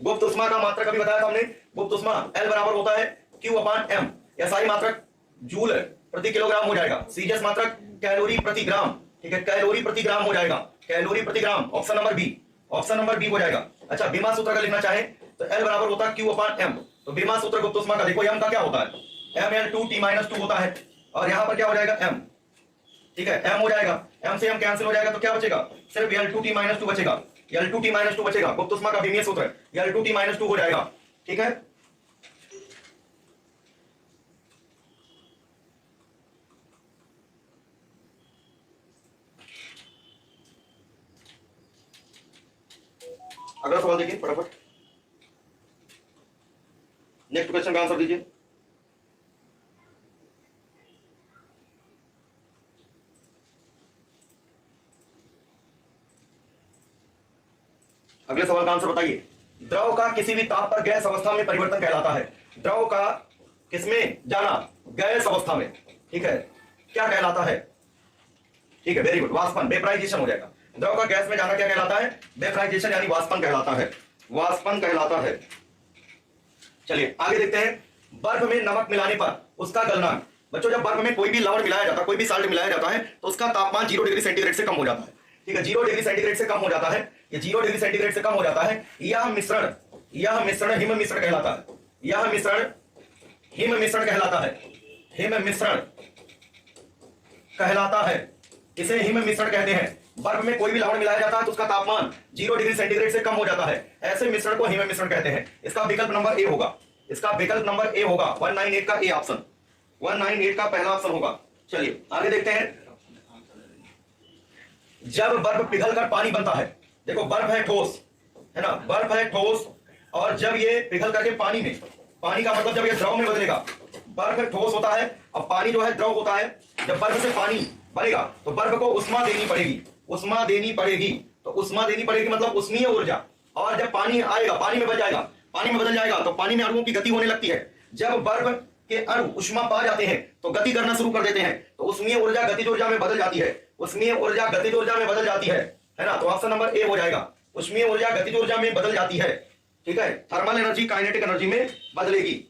गुप्त उष्मा का मात्रक अभी बताया था हमने, गुप्त उष्मा L बराबर होता है Q अपान M, या सारी मात्रक जूल प्रति किलोग्राम हो जाएगा। सीजीएस मात्रक कैलोरी प्रति ग्राम, ठीक है, कैलोरी प्रति ग्राम हो जाएगा, कैलोरी प्रति gram. Option number B, option number B हो जाएगा। अच्छा, बीमा सूत्र का लिखना चाहे तो L बराबर होता है Q अपान M। तो बीमा सूत्र गुप्त उष्मा का देखो, M का क्या होता है, Ml2T-2 होता है, और यहां पर क्या हो जाएगा M, ठीक है, M हो जाएगा, M से M कैंसिल हो जाएगा, तो क्या बचेगा, सिर्फ L2T-2 बचेगा, L2T-2 बचेगा। गुप्त उष्मा का बीमीय सूत्र L2T-2 हो जाएगा, ठीक है। अगला सवाल देखिए फटाफट, नेक्स्ट क्वेश्चन का आंसर दीजिए। अगले सवाल का आंसर बताइए। द्रव का किसी भी ताप पर गैस अवस्था में परिवर्तन कहलाता है। द्रव का किसमें जाना, गैस अवस्था में, ठीक है, क्या कहलाता है, ठीक है, वेरी गुड, वाष्पन, वेपराइजेशन हो जाएगा। द्रव का गैस में जाना क्या कहलाता है, वेपराइजेशन यानी वाष्पन कहलाता है, वाष्पन कहलाता है। चलिए आगे देखते हैं, बर्फ में नमक मिलाने पर उसका गलनांक। बच्चों, जब बर्फ में कोई भी लवण मिलाया जाता है, कोई भी साल्ट मिलाया जाता है, तो उसका तापमान 0 डिग्री सेंटीग्रेड से कम हो जाता है, ठीक है, 0 डिग्री सेंटीग्रेड से कम हो जाता है, ये 0 डिग्री सेंटीग्रेड से कम हो जाता है। यह मिश्रण हिम मिश्रण कहलाता है, यह मिश्रण हिम मिश्रण कहलाता है, हिम मिश्रण कहलाता है, इसे हिम मिश्रण कहते हैं। बर्फ में कोई भी लवण मिलाया जाता है तो उसका तापमान 0 डिग्री सेंटीग्रेड से कम हो जाता है। ऐसे मिश्रण को हिम मिश्रण कहते हैं। इसका विकल्प नंबर ए होगा। इसका विकल्प नंबर ए होगा 198 का ए ऑप्शन, 198 का पहला ऑप्शन होगा। चलिए आगे देखते हैं। जब बर्फ पिघलकर पानी बनता है, देखो बर्फ है ठोस, है ना, बर्फ है ठोस, और जब ये पिघल करके पानी में, पानी का मतलब जब ये द्रव में बदलेगा, बर्फ ठोस होता है और पानी जो है द्रव होता है। जब बर्फ से पानी बनेगा तो बर्फ को उष्मा देनी पड़ेगी, उष्मा देनी पड़ेगी, तो उष्मा देनी पड़ेगी मतलब उष्मीय ऊर्जा। और जब पानी आएगा, पानी में बदल जाएगा, पानी में बदल जाएगा तो पानी में अणुओं की गति होने लगती है। जब बर्फ के अणु उष्मा पा जाते हैं तो गति करना शुरू कर देते हैं, तो उष्मीय ऊर्जा गतिज ऊर्जा में बदल जाती है, उष्मीय ऊर्जा गतिज ऊर्जा में बदल जाती है ना। तो ऑप्शन नंबर ए हो जाएगा, उष्मीय ऊर्जा गतिज ऊर्जा में बदल जाती है। ठीक है, थर्मल एनर्जी काइनेटिक एनर्जी में बदलेगी।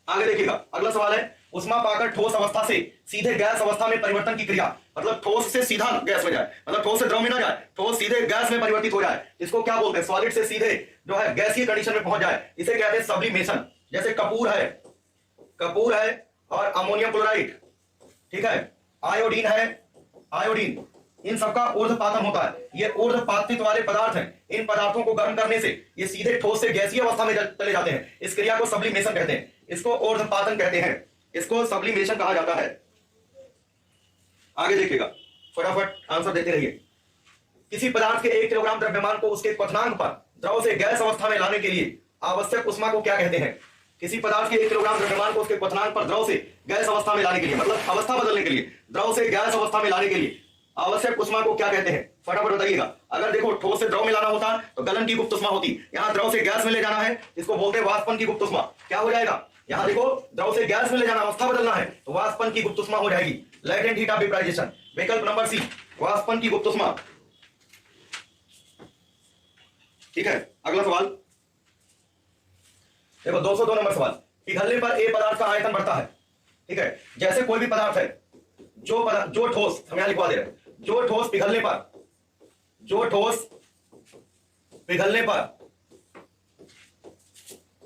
आगे देखिएगा, अगला सवाल है, उष्मा पाकर ठोस अवस्था से सीधे गैस अवस्था में परिवर्तन की क्रिया, मतलब ठोस से सीधा गैस में जाए, मतलब ठोस से द्रव में ना जाए, ठोस सीधे गैस में परिवर्तित हो जाए, इसको क्या बोलते हैं, सॉलिड से सीधे जो है गैसीय कंडीशन में पहुंच जाए, इसे कहते हैं सब्लिमेशन। जैसे कपूर है और अमोनियम क्लोराइड, ठीक है, आयोडीन है, आयोडीन, इन सबका ऊर्ध्वपातन होता है। ये ऊर्ध्वपातित वाले पदार्थ हैं, इन पदार्थों को गर्म करने से ये सीधे ठोस से गैसीय अवस्था में चले जाते हैं। इस क्रिया को सब्लिमेशन कहते हैं, इसको ऊर्ध्वपातन कहते हैं, इसको सब्लिमेशन कहा जाता है। आगे देखिएगा, फटाफट आंसर देते रहिए। किसी पदार्थ के 1 किलोग्राम द्रव्यमान को उसके क्वथनांक पर द्रव से गैस अवस्था में लाने के लिए आवश्यक उष्मा को क्या कहते हैं? किसी पदार्थ के 1 किलोग्राम द्रव्यमान को उसके क्वथनांक पर द्रव से गैस अवस्था में लाने के लिए, मतलब अवस्था बदलने के लिए, द्रव से गैस अवस्था में लाने के लिए आवश्यक उष्मा को क्या कहते हैं? फटाफट बताइएगा। अगर देखो ठोस से द्रव में लाना होता तो गलन की गुप्त उष्मा होती, यहाँ द्रव से गैस में ले जाना है, इसको बोलते हैं वाष्पन की गुप्त उष्मा। क्या हो जाएगा? यहाँ देखो द्रव से गैस में ले जाना, अवस्था बदलना है, तो वाष्पन की गुप्त उष्मा हो जाएगी, लैटेंट हीट ऑफ वेपराइजेशन। विकल्प नंबर सी, वाष्पन की गुप्त उष्मा। ठीक है, अगला सवाल देखो, 202 नंबर सवाल। पिघलने पर ए पदार्थ का आयतन बढ़ता है। ठीक है, जैसे कोई भी पदार्थ है जो ठोस, हम यहां लिखवा दे रहे हैं, जो ठोस पिघलने पर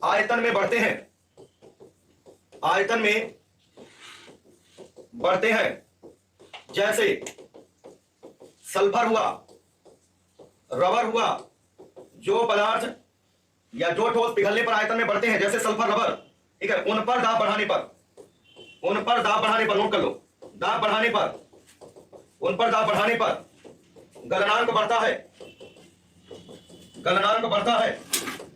आयतन में बढ़ते हैं, आयतन में बढ़ते हैं, जैसे सल्फर हुआ, रबर हुआ, जो पदार्थ या जो ठोस पिघलने पर आयतन में बढ़ते हैं, जैसे सल्फर, रबर, ठीक है, उन पर दाब बढ़ाने पर, नोट कर लो, दाब बढ़ाने पर, उन पर दाब बढ़ाने पर गलनांक बढ़ता है, गलनांक बढ़ता है,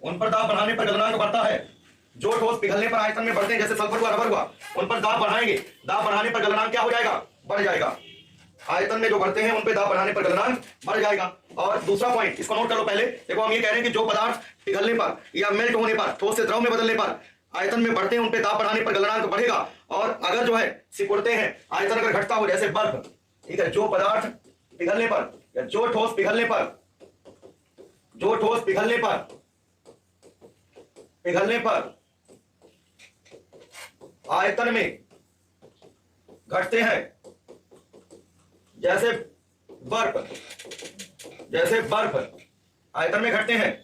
उन पर दाब बढ़ाने पर गलनांक बढ़ता है। जो ठोस पिघलने पर आयतन में बढ़ते हैं, जैसे सल्फर हुआ, रबर हुआ, उन पर दाब बढ़ाएंगे, दाब बढ़ाने पर गलनांक क्या हो जाएगा? बढ़ जाएगा। आयतन में जो बढ़ते हैं उन पे दाब बढ़ाने पर गलनांक बढ़ जाएगा। और दूसरा पॉइंट, इसको नोट कर लो पहले। देखो हम ये कह रहे हैं कि जो पदार्थ पिघलने पर या मेल्ट होने पर, ठोस से द्रव में बदलने पर आयतन में बढ़ते हैं, उन पे दाब बढ़ाने पर गलनांक बढ़ेगा। और अगर जो है सिकुड़ते हैं, आयतन अगर घटता हो, जैसे बर्फ, ठीक है, जो पदार्थ पिघलने पर या जो ठोस पिघलने पर आयतन में घटते हैं, जैसे बर्फ आयतन में घटते हैं,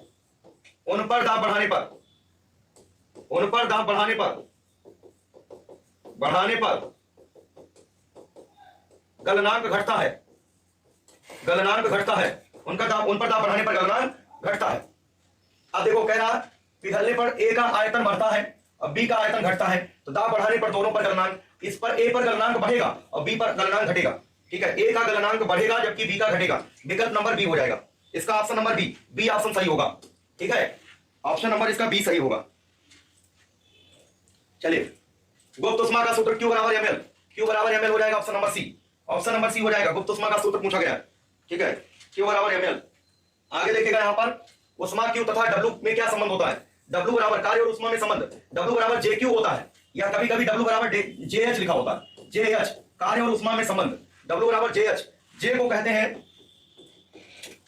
उन पर दाब बढ़ाने पर गलनांक घटता है, उन पर दाब बढ़ाने पर गलनांक घटता है। अब देखो कह रहा पिघलने पर ए का आयतन बढ़ता है और बी का आयतन घटता है, तो दाब बढ़ाने पर दोनों पर गलनांक, इस पर ए पर गलनांक बढ़ेगा और बी पर गलनांक घटेगा। ठीक है, ए का गलनांक बढ़ेगा जबकि बी का घटेगा। विकल्प नंबर बी हो जाएगा, इसका ऑप्शन नंबर बी ऑप्शन सही होगा। ठीक है, ऑप्शन नंबर इसका बी सही होगा। चलिए, गुप्त उष्मा का सूत्र Q बराबर ml हो जाएगा, ऑप्शन नंबर सी हो जाएगा। गुप्त उष्मा का सूत्र पूछा गया है। ठीक है, Q बराबर ml। आगे देखिएगा, यहाँ पर उष्मा Q तथा W में क्या संबंध होता है? W बराबर कार्य और उष्मा में संबंध, W बराबर JQ होता है, या कभी कभी W बराबर JH लिखा होता है, JH, कार्य और उष्मा में संबंध, W बराबर JH। J को कहते हैं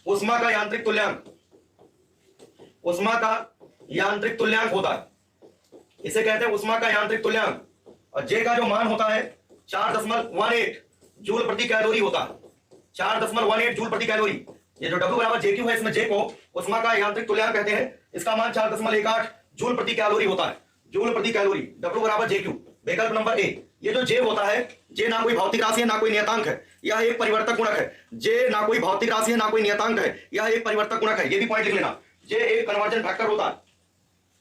उष्मा का यांत्रिक तुल्यांक होता है, इसे कहते हैं उष्मा का यांत्रिक तुल्यांक। और J का जो मान होता है 4.18 जूल प्रति कैलोरी होता है, 4.18 जूल प्रति कैलोरी। ये जो W बराबर JQ है, इसमें J को उष्मा का यांत्रिक तुल्यांक कहते हैं, इसका मान 4.18 जूल प्रति कैलोरी होता है, जूल प्रति कैलोरी, W बराबर JQ। विकल्प नंबर ए। ये जो J होता है, J ना कोई भौतिक राशि है ना कोई नियतांक है, यह एक परिवर्तक गुणक है। जे ना कोई भौतिक राशि है ना कोई नियतांक है, यह एक परिवर्तक गुणक है। ये भी पॉइंट लिख लेना, जे एक कन्वर्जन फैक्टर होता है।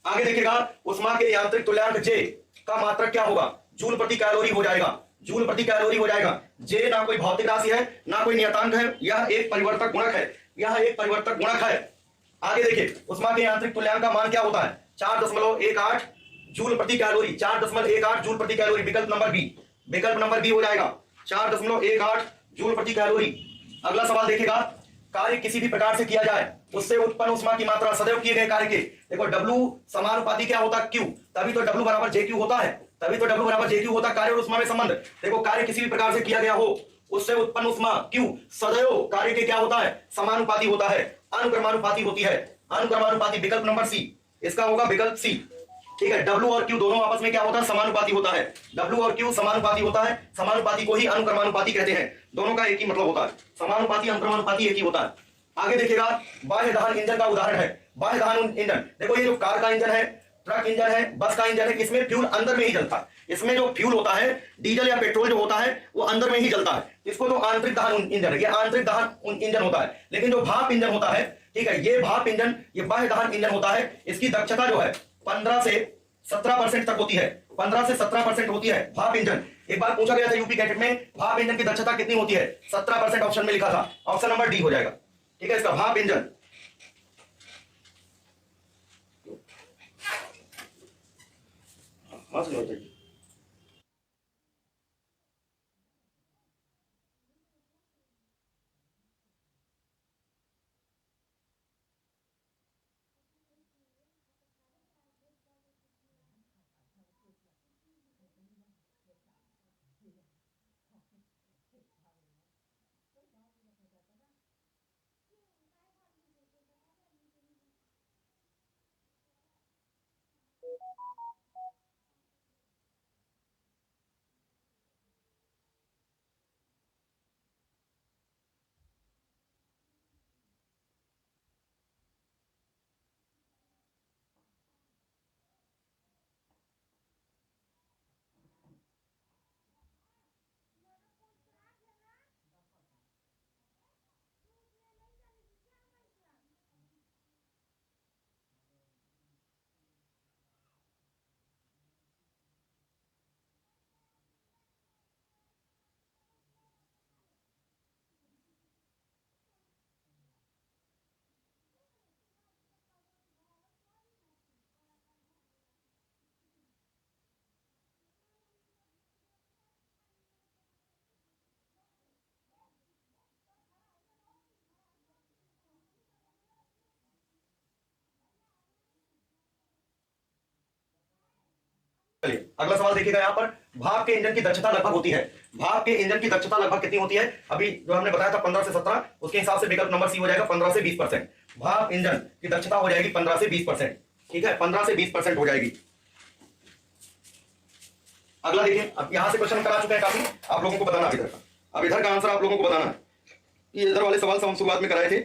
आगे देखिएगा उष्मा के यांत्रिक तुल्यांक जे का मात्रक क्या होगा, जूल प्रति कैलोरी हो जाएगा, जूल प्रति कैलोरी हो जाएगा। जे ना कोई भौतिक राशि है ना कोई नियतांक है, यह एक परिवर्तक गुणक है, यह एक परिवर्तक गुणक है। आगे देखिए उष्मा के यांत्रिक तुल्यांक का मान क्या होता है, 4.18 जूल प्रति कैलोरी, 4.18 जूल प्रति कैलोरी। विकल्प नंबर बी, विकल्प नंबर बी हो जाएगा 4.18 जूल प्रति कैलोरी। अगला सवाल देखिएगा, कार्य किसी भी प्रकार से किया जाए उससे उत्पन्न उष्मा की मात्रा सदैव किए गए कार्य के, देखो W समानुपाती क्या होता है Q, तभी तो W बराबर JQ होता है, तभी तो W बराबर JQ होता है। कार्य और उष्मा में संबंध, देखो कार्य किसी भी प्रकार से किया गया हो उससे उत्पन्न उष्मा Q सदैव कार्य के क्या होता है, समानुपाती होता है, अनुक्रमानुपाती होती है, अनुक्रमानुपाती। विकल्प नंबर सी इसका होगा, विकल्प सी। ठीक है, W और Q दोनों आपस में क्या होता है, समानुपाती होता है। W और Q समानुपाती होता है, समानुपाती को ही अनुक्रमानुपाती कहते हैं। दोनों का एक ही मतलब होता है, समानुपाती अनुक्रमानुपाती एक ही होता है। आगे देखिएगा बाह्य दहन इंजन का उदाहरण है, बाह्य दहन इंजन। देखो ये जो कार का इंजन है, ट्रक इंजन है, बस का इंजन है, इसमें फ्यूल अंदर में ही जलता है। इसमें जो फ्यूल होता है, डीजल या पेट्रोल जो होता है वो अंदर में ही जलता है। इसको तो आंतरिक दहन इंजन है, ये आंतरिक दहन इंजन होता है। लेकिन जो भाप इंजन होता है, ठीक है, ये भाप इंजन, ये बाह्य दहन इंजन होता है। इसकी दक्षता जो है 15 से 17% तक होती है, 15 से 17% होती है भाप इंजन। एक बार पूछा गया था यूपी कैडेट में, भाप इंजन की दक्षता कितनी होती है, 17% ऑप्शन में लिखा था। ऑप्शन नंबर डी हो जाएगा। ठीक है, इसका भाप इंजन। चलिए अगला सवाल देखिएगा, यहाँ पर भाप के इंजन की दक्षता लगभग होती है, भाप के इंजन की दक्षता लगभग कितनी होती है, अभी जो हमने बताया था 15 से 17, उसके हिसाब से विकल्प नंबर सी हो जाएगा 15 से 20%। भाप इंजन की दक्षता हो जाएगी 15 से 20%। ठीक है, 15 से 20% हो जाएगी। अगला देखिए, अब यहां से क्वेश्चन करा चुके हैं काफी, आप लोगों को बताना इधर का, अब इधर का आंसर आप लोगों को बताना है। ये इधर वाले सवाल हम शुरुआत में कराए थे।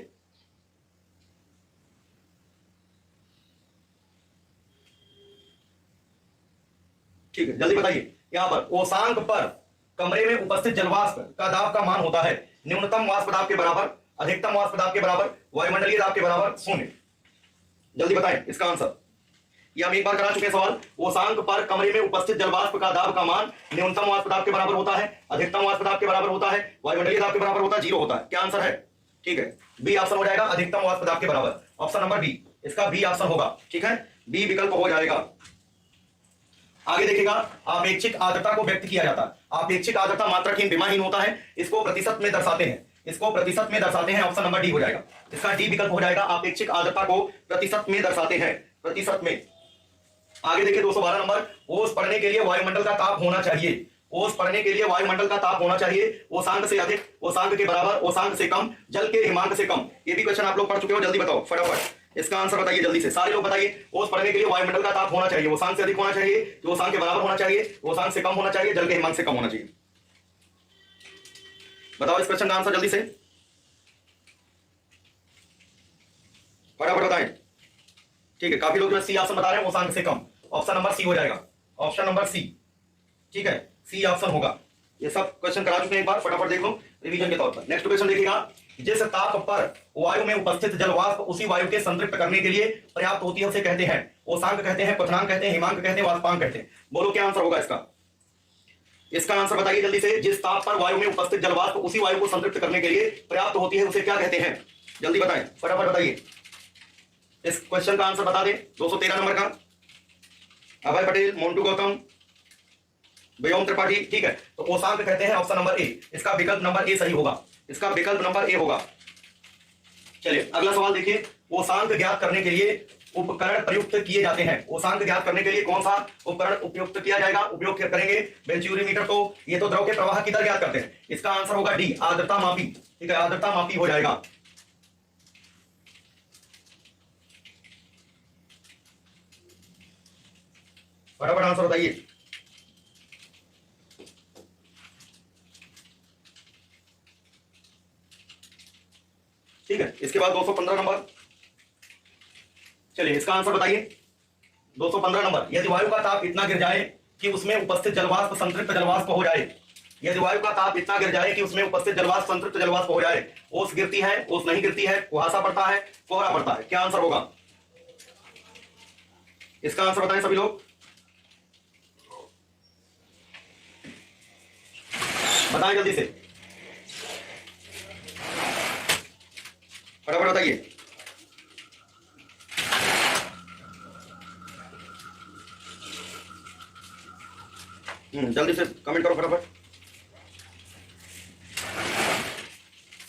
ठीक है, जल्दी बताइए। यहां पर ओसांक पर कमरे में उपस्थित जलवाष्प का दाब का मान होता है न्यूनतम वाष्प दाब के बराबर, अधिकतम वाष्प दाब के बराबर, वायुमंडलीय दाब के बराबर, शून्य। जल्दी बताएं इसका आंसर। ये हम एक बार करा चुके हैं सवाल। ओसांक पर कमरे में उपस्थित जलवाष्प का दाब का मान न्यूनतम वाष्प दाब के बराबर होता है, अधिकतम वाष्प दाब के बराबर होता है, वायुमंडलीय दाब के बराबर होता है, 0 होता है। क्या आंसर है? ठीक है, बी ऑप्शन हो जाएगा, अधिकतम वाष्प दाब के बराबर। ऑप्शन नंबर बी, इसका बी ऑप्शन होगा। ठीक है, बी विकल्प हो जाएगा। आगे देखिएगा, आपेक्षिक आर्द्रता को व्यक्त किया जाता है। आपेक्षिक आर्द्रता मात्राहीन विमाहीन होता है, इसको प्रतिशत में दर्शाते हैं, इसको प्रतिशत में दर्शाते हैं। ऑप्शन नंबर डी हो जाएगा, इसका डी विकल्प हो जाएगा। आपेक्षिक आर्द्रता को प्रतिशत में दर्शाते हैं, प्रतिशत में। आगे देखिए 212 नंबर, ओस पड़ने के लिए वायुमंडल का ताप होना चाहिए, ओस पड़ने के लिए वायुमंडल का ताप होना चाहिए ओसांक से अधिक, ओसांक के बराबर, ओसांक से कम, जल के हिमांक से कम। ये भी क्वेश्चन आप लोग पढ़ चुके हो, जल्दी बताओ फटाफट इसका आंसर बताइए जल्दी से, सारे लोग बताइए। ओस पड़ने के लिए वायुमंडल का ताप होना चाहिए, ओसांक से अधिक होना चाहिए, ओसांक के बराबर होना चाहिए, ओसांक से कम होना चाहिए, जल के हिमांक से कम होना चाहिए। बताओ इस क्वेश्चन का आंसर जल्दी से, फटाफट बताएं। ठीक है, काफी लोग सी ऑप्शन बता रहे हैं, ओसांक से कम। ऑप्शन नंबर सी हो जाएगा, ऑप्शन नंबर सी। ठीक है, सी ऑप्शन होगा। ये सब क्वेश्चन करा चुके हैं, एक बार फटाफट देख लो। रिवीजन के तौर पर। नेक्स्ट क्वेश्चन देखिएगा, जिस ताप पर वायु में उपस्थित जल वाष्प उसी वायु के संतृप्त करने के लिए पर्याप्त होती है उसे कहते हैं ओसांक कहते हैं, क्वथनांक कहते हैं, हिमांक कहते हैं, वाष्पांक कहते हैं। बोलो क्या आंसर होगा इसका? इसका आंसर बताइए जल्दी से। जिस ताप पर वायु में उपस्थित जल वाष्प उसी वायु को संतृप्त करने के लिए पर्याप्त होती है उसे क्या कहते हैं? जल्दी बताएं, फटाफट बताइए। इस क्वेश्चन का आंसर बता दें। 213 नंबर का अभय पटेल, मोन्टू गौतम, व्योम त्रिपाठी। ठीक है, तो ओसांक कहते हैं, ऑप्शन नंबर ए। इसका विकल्प नंबर ए सही होगा, इसका विकल्प नंबर ए होगा। चलिए अगला सवाल देखिए। ओसांक ज्ञात करने के लिए उपकरण प्रयुक्त किए जाते हैं। ओसांक ज्ञात करने के लिए कौन सा उपकरण उपयुक्त किया जाएगा, उपयोग करेंगे? बेंचुरीमीटर। तो ये तो द्रव के प्रवाह की दर ज्ञात करते हैं, इसका आंसर होगा डी, आर्द्रता मापी। ठीक है, आर्द्रता मापी हो जाएगा। फटाफट आंसर बताइए। ठीक है, इसके बाद 215 नंबर। चलिए इसका आंसर बताइए। 215 नंबर, यदि वायु का ताप इतना गिर जाए कि उसमें उपस्थित जलवाष्प संतृप्त जलवाष्प हो जाए, यदि वायु का ताप इतना गिर जाए कि उसमें उपस्थित जलवाष्प संतृप्त जलवाष्प हो जाए, ओस गिरती है, ओस नहीं गिरती है, कुहासा पड़ता है, कोहरा पड़ता है, क्या आंसर होगा? इसका आंसर बताएं सभी लोग, बताएं जल्दी से, फटाफट बताइए। जल्दी से कमेंट करो फटाफट।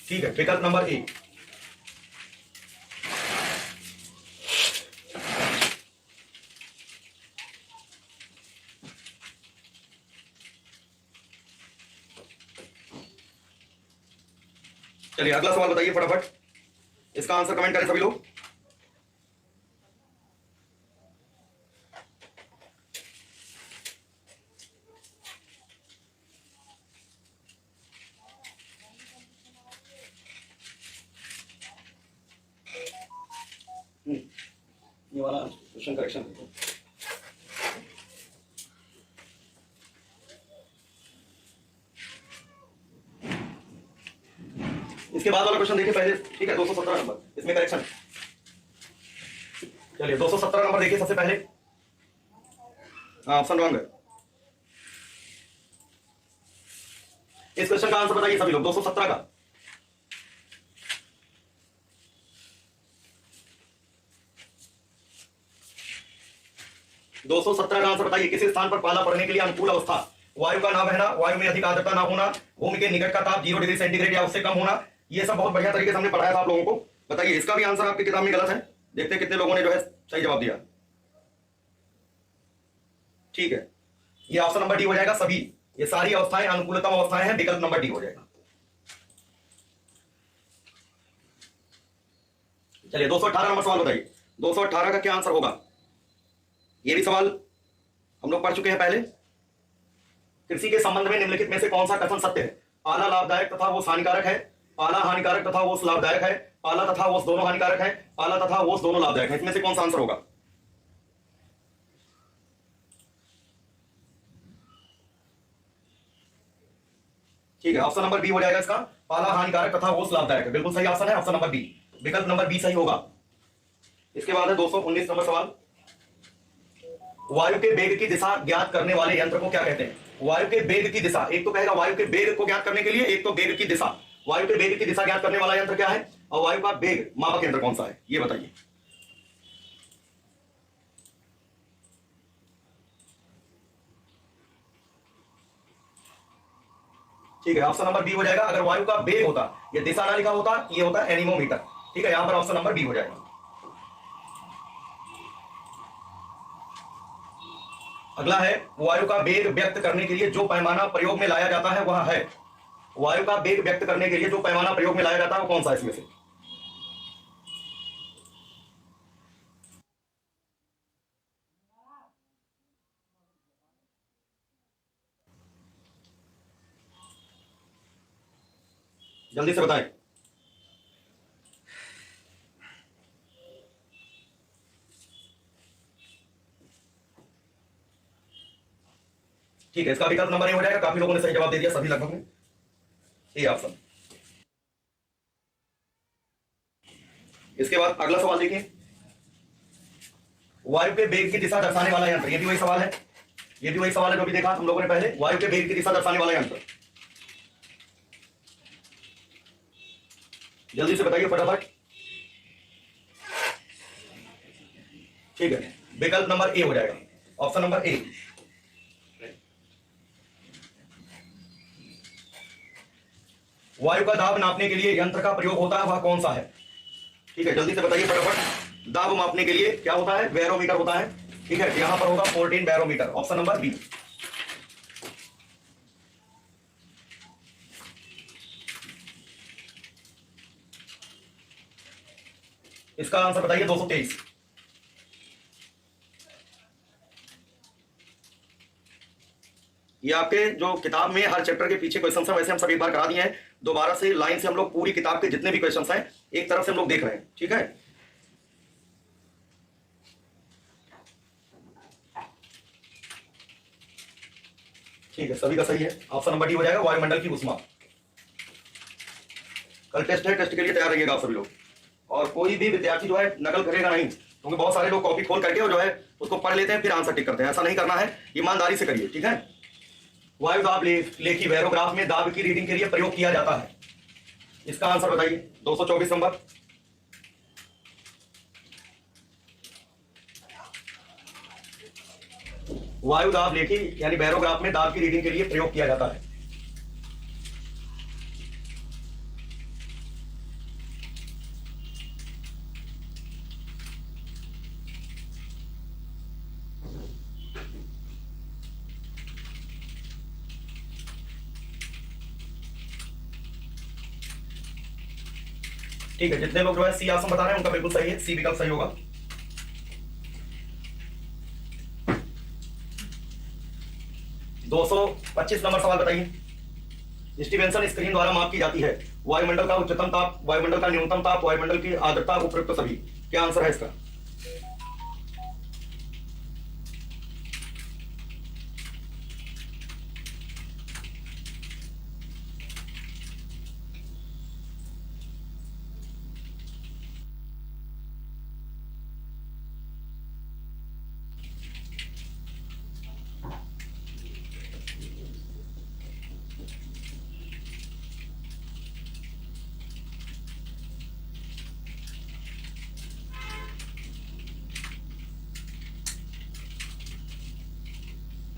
ठीक है, विकल्प नंबर ए। चलिए अगला सवाल बताइए फटाफट, इसका आंसर कमेंट करें सभी लोग। ये वाला क्वेश्चन करेक्शन। इसके बाद वाला क्वेश्चन देखिए पहले। ठीक है, 217 नंबर, इसमें करेक्शन। चलिए 217 नंबर देखिए सबसे पहले। ऑप्शन रॉन्ग है। इस क्वेश्चन का आंसर बताइए सभी लोग, 217 का। दो सौ सत्रह का आंसर बताइए। किसी स्थान पर पाला पड़ने के लिए अनुकूल अवस्था, वायु का ना बहना, वायु में अधिक आर्द्रता ना होना, भूमि के निकट का ताप 0 डिग्री सेंटीग्रेड या उससे कम होना, ये सब बहुत बढ़िया तरीके से हमने पढ़ाया था आप लोगों को। बताइए इसका भी आंसर आपकी किताब में गलत है। देखते हैं कितने लोगों ने जो है सही जवाब दिया। ठीक है, ये ऑप्शन नंबर डी हो जाएगा। सभी ये सारी अवस्थाएं अनुकूलतम अवस्थाएं हैं, विकल्प नंबर डी हो जाएगा। चलिए 218 नंबर सवाल बताइए। 218 का क्या आंसर होगा? ये भी सवाल हम लोग पढ़ चुके हैं पहले। कृषि के संबंध में निम्नलिखित में से कौन सा कथन सत्य है? पाला लाभदायक तथा वो हानिकारक है, पाला हानिकारक तथा वो लाभदायक है, पाला तथा वो दोनों हानिकारक है, पाला तथा वो दोनों लाभदायक है। इसमें से कौन सा आंसर होगा? ठीक है, ऑप्शन नंबर बी हो जाएगा इसका, पाला हानिकारक तथा वो लाभदायक है। बिल्कुल सही ऑप्शन है ऑप्शन नंबर बी, विकल्प नंबर बी सही होगा। इसके बाद है 219 नंबर सवाल। वायु के वेग की दिशा ज्ञात करने वाले यंत्र को क्या कहते हैं? वायु के वेग की दिशा, एक तो कहेगा वायु के वेग को ज्ञात करने के लिए, एक तो वेग की दिशा। वायु के वेग की दिशा ज्ञात करने वाला यंत्र क्या है और वायु का वेग मापक यंत्र कौन सा है, ये बताइए। ठीक है, ऑप्शन नंबर बी हो जाएगा। अगर वायु का वेग होता, ये दिशा ना लिखा होता, ये होता एनीमोमीटर। ठीक है, यहां पर ऑप्शन नंबर बी हो जाएगा। अगला है, वायु का वेग व्यक्त करने के लिए जो पैमाना प्रयोग में लाया जाता है वह है। वायु का वेग व्यक्त करने के लिए जो पैमाना प्रयोग में लाया जाता है वो कौन सा है इसमें से? जल्दी से बताएं। ठीक है, इसका विकल्प नंबर ए हो जाएगा। काफी लोगों ने सही जवाब दे दिया, सभी लगभग में। A option. इसके बाद अगला सवाल देखिए, वायु के वेग की दिशा दर्शाने वाला यंत्र। ये भी वही सवाल है, ये भी वही सवाल है जो भी देखा हम लोगों ने पहले। वायु के वेग की दिशा दर्शाने वाला यंत्र, जल्दी से बताइए फटाफट। ठीक है, विकल्प नंबर ए हो जाएगा, ऑप्शन नंबर ए। वायु का दाब नापने के लिए यंत्र का प्रयोग होता है, वह कौन सा है? ठीक है, जल्दी से बताइए फटाफट। दाब मापने के लिए क्या होता है? बैरोमीटर होता है। ठीक है, यहां पर होगा 14 बैरोमीटर, ऑप्शन नंबर बी। इसका आंसर बताइए 223। ये आपके जो किताब में हर चैप्टर के पीछे क्वेश्चन है, वैसे हम सब एक बार करा दिए हैं। दोबारा से लाइन से हम लोग पूरी किताब के जितने भी क्वेश्चन हैं एक तरफ से हम लोग देख रहे हैं। ठीक है, ठीक है, सभी का सही है, ऑप्शन नंबर डी हो जाएगा, वायुमंडल की उष्मा। कल टेस्ट है, टेस्ट के लिए तैयार रहिएगा आप सभी लोग। और कोई भी विद्यार्थी जो है नकल करेगा नहीं, क्योंकि बहुत सारे लोग कॉपी खोल करके और जो है उसको पढ़ लेते हैं फिर आंसर टिक करते हैं। ऐसा नहीं करना है, ईमानदारी से करिए। ठीक है, वायु दाब लेखी बैरोग्राफ में दाब की रीडिंग के लिए प्रयोग किया जाता है। इसका आंसर बताइए 224 नंबर। वायु दाब लेखी यानी बैरोग्राफ में दाब की रीडिंग के लिए प्रयोग किया जाता है। ठीक है, जितने लोग जो है सी ऑप्शन बता रहे हैं उनका बिल्कुल सही है, सी विकल्प सही होगा। दो सौ 25 नंबर सवाल बताइए। स्टीवेंसन स्क्रीन द्वारा माप की जाती है वायुमंडल का उच्चतम ताप, वायुमंडल का न्यूनतम ताप, वायुमंडल की आर्द्रता, उपयुक्त सभी। क्या आंसर है इसका?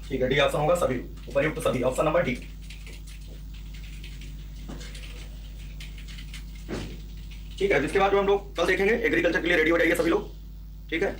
ठीक है, डी ऑप्शन होगा, सभी उपयुक्त सभी, ऑप्शन नंबर डी। ठीक है, जिसके बाद जो हम लोग कल देखेंगे, एग्रीकल्चर के लिए रेडी हो जाइए सभी लोग। ठीक है,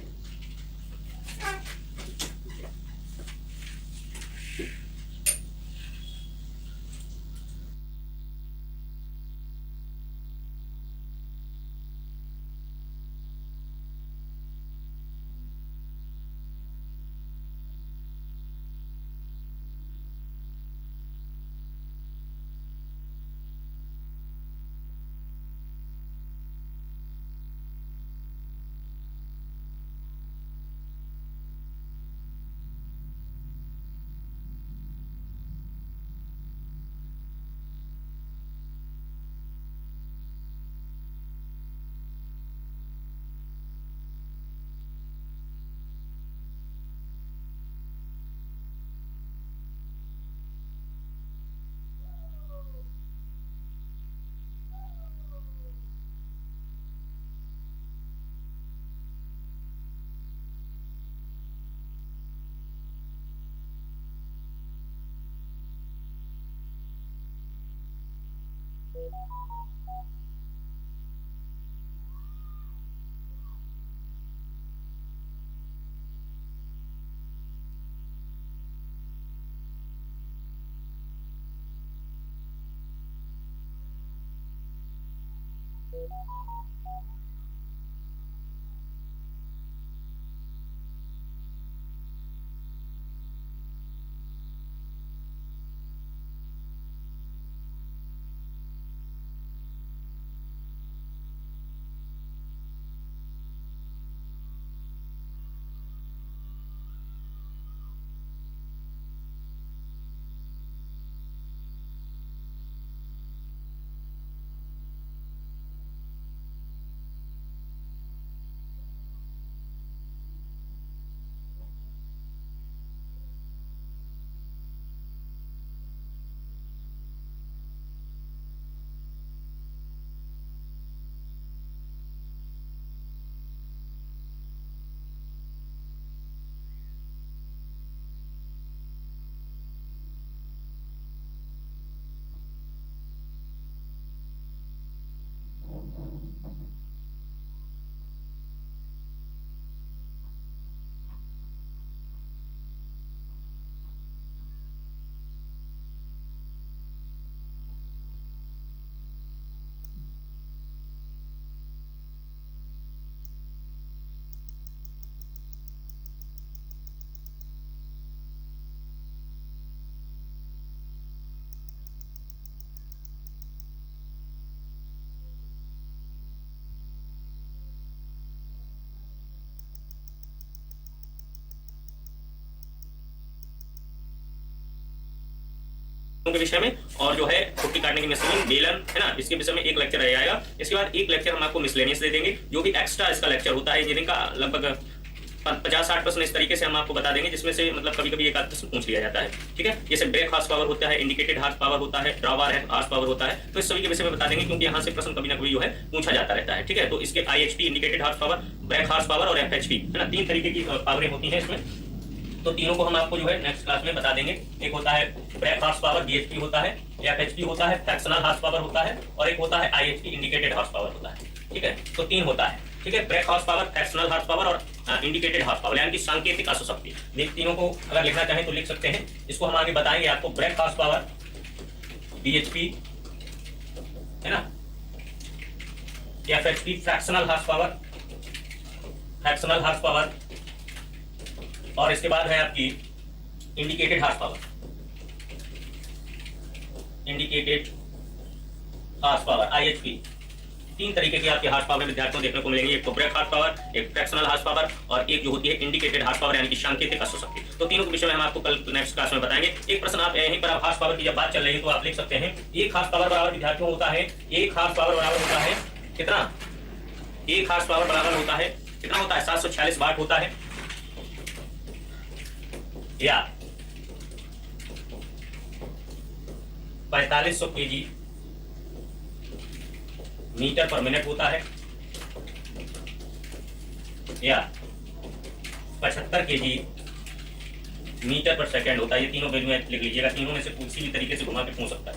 के विषय में, और जो है खुट्टी काटने की मशीन, बेलन, है ना, इसके विषय में एक लेक्चर रह जाएगा। इसके बाद एक लेक्चर हम आपको मिसलेनियस दे देंगे, जो भी एक्स्ट्रा इसका लेक्चर होता है इंजीनियरिंग का, लगभग 50-60% इस तरीके से हम आपको बता देंगे, जिसमें से मतलब कभी कभी एक आध प्रश्न पूछ लिया जाता है। ठीक है, जैसे ब्रेक हॉर्स पावर होता है, इंडिकेटेड हॉर्स पावर होता है, ड्रॉबार हॉर्स पावर होता है, तो इस सभी के विषय में बता देंगे, क्योंकि यहाँ से प्रश्न कभी ना कभी जो है पूछा जाता रहता है। ठीक है, तो इसके IHP indicated horse power, break horse power और FHP, है ना, 3 तरीके की पावरें होती हैं इसमें। तो तीनों को हम आपको जो है नेक्स्ट क्लास में बता देंगे। एक होता है ब्रेक हॉर्स पावर, BHP होता है, FHP होता है, फ्रैक्शनल हॉर्स पावर होता है, और एक होता है IHP इंडिकेटेड हॉर्स पावर होता है। ठीक है, तो 3 होता है। ठीक है, break horse power, fractional horse power और इंडिकेटेड हॉर्स पावर, यानी कि सांकेतिक अश्वशक्ति। तीनों को अगर लिखना चाहें तो लिख सकते हैं। इसको हम आगे बताएंगे आपको। ब्रेक हॉर्स पावर, BHP, है ना, FHP fractional horse power, fractional horse power, और इसके बाद है आपकी indicated horse power, indicated horse power IHP। 3 तरीके की आपके हॉर्स पावर विद्यार्थियों देखने को मिलेंगे, एक तो ब्रेक हॉर्स पावर, एक फ्रैक्शनल हॉर्स पावर, और एक जो होती है इंडिकेटेड हॉर्स पावर, यानी कि सांकेतिक अश्वशक्ति। तो तीनों के विषय में हम आपको कल नेक्स्ट क्लास में बताएंगे। एक प्रश्न आप यहीं पर आप हॉर्स पावर की जब बात चल रही है तो आप लिख सकते हैं, एक हॉर्स पावर बराबर विद्यार्थियों होता है, एक हॉर्स पावर बराबर होता है कितना, एक हॉर्स पावर बराबर होता है कितना होता है, 746 वाट होता है, या 4500 kg मीटर पर मिनट होता है, या 75 kg मीटर पर सेकंड होता है। ये तीनों वैल्यू लिख लीजिएगा, तीनों में से किसी भी तरीके से घुमा के पूछ सकता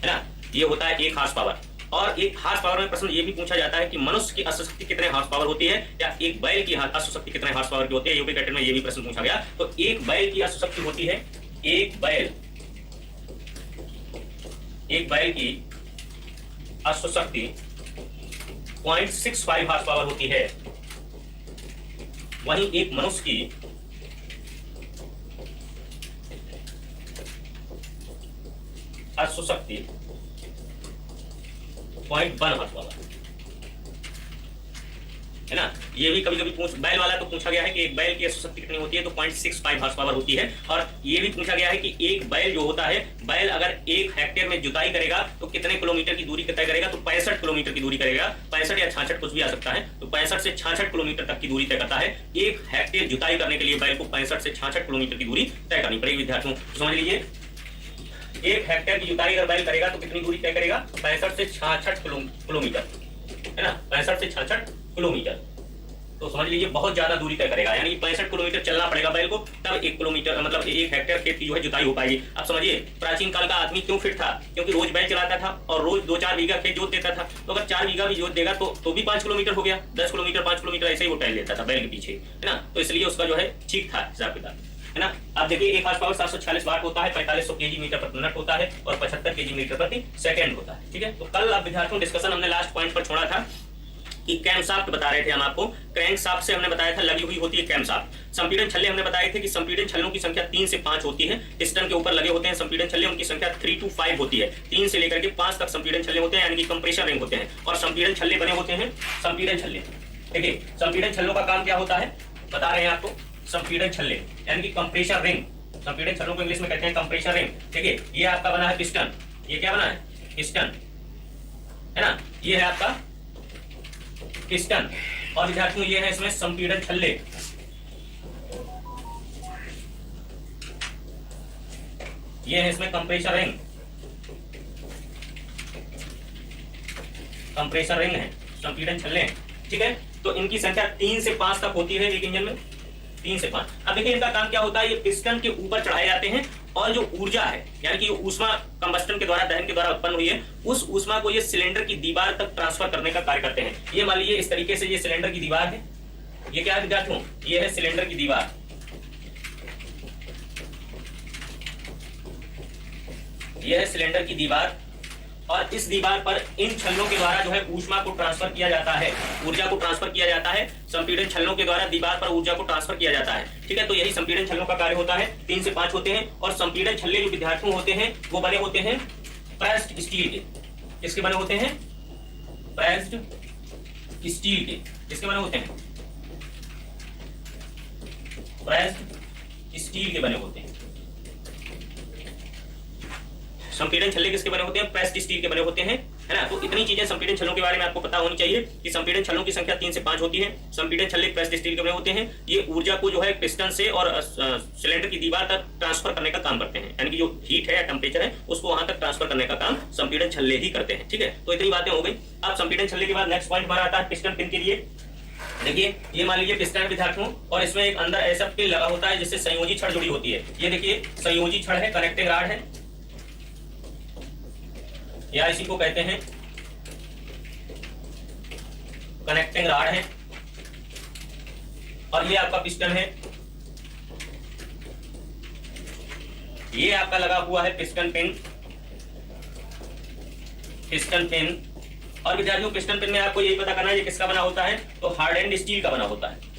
है ना। ये होता है एक हॉर्स पावर। और एक हॉर्स पावर में प्रश्न ये भी पूछा जाता है कि मनुष्य की अश्वशक्ति कितने हॉर्स पावर होती है, या एक बैल की अश्वशक्ति कितने हॉर्स पावर की होती है। यूपी कैटेगरी में ये भी प्रश्न पूछा गया। तो एक बैल की अश्वशक्ति होती है, एक बैल की अश्वशक्ति 0.65 हॉर्स पावर होती है। वहीं एक मनुष्य की अश्वशक्ति 0.1 हॉर्स पावर, है ना। ये भी कभी कभी बैल वाला तो पूछा गया है कि एक बैल की अश्वशक्ति कितनी होती है, तो 0.65 हॉर्स पावर होती है। और ये भी पूछा गया है कि एक बैल जो होता है, बैल अगर 1 हेक्टेयर में जुताई करेगा तो कितने किलोमीटर की दूरी तय करेगा, तो 65 किलोमीटर की दूरी करेगा। 65 या 66 कुछ भी आ सकता है, तो 65 से 66 किलोमीटर तक की दूरी तय करता है। 1 हेक्टेयर जुताई करने के लिए बैल को 65 से 66 किलोमीटर की दूरी तय करनी पड़ेगी। विद्यार्थियों समझ लीजिए, 1 हेक्टेयर की जुताई अगर बैल करेगा तो कितनी दूरी तय करेगा, 65 से 66 किलोमीटर, है ना, 65 से 66 किलोमीटर। तो समझ लीजिए बहुत ज्यादा दूरी तय करेगा, यानी 65 किलोमीटर चलना पड़ेगा बैल को, तब 1 किलोमीटर मतलब 1 हेक्टेयर खेत की जो है जुताई हो पाएगी। अब समझिए प्राचीन काल का आदमी क्यों फिट था, क्योंकि रोज बैल चलाता था और रोज 2-4 बीघा खेत जोत देता था। तो अगर 4 बीघा भी जोत देगा तो भी 5 किलोमीटर हो गया, 10 किलोमीटर 5 किलोमीटर ऐसे ही वो टहल लेता था बैल के पीछे, है ना। तो इसलिए उसका जो है ठीक था हिसाब किताब, है ना। अब देखिए एक हॉर्स पावर 746 वाट होता है, 4500 kg मीटर प्रति मिनट होता है, और 75 kg मीटर प्रति सेकंड होता है। ठीक है, तो कल आप विद्यार्थियों डिस्कशन हमने लास्ट पॉइंट पर छोड़ा था कि कैमशाफ्ट बता रहे थे हम आपको। क्रैंकशाफ्ट से हमने बताया था लगी हुई होती है कैमशाफ्ट। संपीड़न छल्ले हमने बताए थे कि संपीड़न छल्लों की संख्या 3 से 5 होती है। पिस्टन के ऊपर लगे होते हैं संपीड़न छल्ले, उनकी संख्या 3 to 5 होती है। 3 से लेकर के 5 तक संपीड़न छल्ले होते हैं, यानी कि कंप्रेशर रिंग होते हैं। और संपीड़न छल्ले बने होते हैं, संपीड़न छल्ले। देखिए संपीड़न छल्लों का काम क्या होता है बता रहे हैं आपको। संपीड़न छल्ले यानी कि कंप्रेशर रिंग, संपीड़न छल्लों को इंग्लिश में कहते हैं कंप्रेशर रिंग। देखिए ये आपका बना है पिस्टन, ये क्या बना है पिस्टन, है ना। ये है आपका पिस्टन, और विद्यार्थियों ये है इसमें संपीड़न छल्ले। ये है इसमें कंप्रेशर रिंग, कंप्रेशर रिंग है, संपीड़न छल्ले। ठीक है, तो इनकी संख्या 3 से 5 तक होती है एक इंजन में, 3 से 5। अब देखिए इनका काम क्या होता है, ये पिस्टन के ऊपर चढ़ाए जाते हैं, और जो ऊर्जा है यानी कि ऊष्मा कंबस्टन के द्वारा, दहन के द्वारा उत्पन्न हुई है, उस ऊष्मा को ये सिलेंडर की दीवार तक ट्रांसफर करने का कार्य करते हैं। ये मान लीजिए इस तरीके से ये सिलेंडर की दीवार है, ये क्या है विद्यार्थियों, ये है सिलेंडर की दीवार। ये है सिलेंडर की दीवार, और इस दीवार पर इन छल्लों के द्वारा जो है ऊष्मा को ट्रांसफर किया जाता है, ऊर्जा को ट्रांसफर किया जाता है। संपीड़न छल्लों के द्वारा दीवार पर ऊर्जा को ट्रांसफर किया जाता है। ठीक है, तो यही संपीड़न छल्लों का कार्य होता है। 3 से 5 होते हैं, और संपीड़न छल्ले जो विद्यार्थियों होते हैं वो बने होते हैं प्रेस्ड स्टील के। किसके बने होते हैं, प्रेस्ड स्टील के। किसके बने होते हैं, प्रेस्ड स्टील के बने होते हैं। संपीड़न छल्ले किसके बने होते हैं? प्रेस्ड स्टील के बने होते हैं, है ना। तो इतनी चीजें संपीड़न छल्लों के बारे में आपको पता होनी चाहिए कि संपीड़न छल्लों की संख्या 3 से 5 होती है। संपीड़न छल्ले प्रेस्ड स्टील के बने होते हैं। ये ऊर्जा को जो है पिस्टन से और सिलेंडर की दीवार तक ट्रांसफर करने का काम करते हैं, यानी कि जो हीट है या टेम्परेचर है उसको वहां तक ट्रांसफर करने का काम संपीड़न छल्ले ही करते हैं, ठीक है। तो इतनी बातें हो गई। अब संपीड़न छल्ले के बाद नेक्स्ट पॉइंट हमारा आता है पिस्टन पिन के लिए। देखिए ये मान लीजिए पिस्टन विद्यार्थियों, और इसमें एक अंदर ऐसा पिन लगा होता है जिससे संयोजी छड़ जुड़ी होती है। ये देखिए संयोजी छड़ है, कनेक्टिंग रॉड है, या इसी को कहते हैं कनेक्टिंग रॉड है। और ये आपका पिस्टन है, ये आपका लगा हुआ है पिस्टन पिन, पिस्टन पिन। और विद्यार्थियों पिस्टन पिन में आपको यही पता करना है ये किसका बना होता है, तो हार्ड एंड स्टील का बना होता है।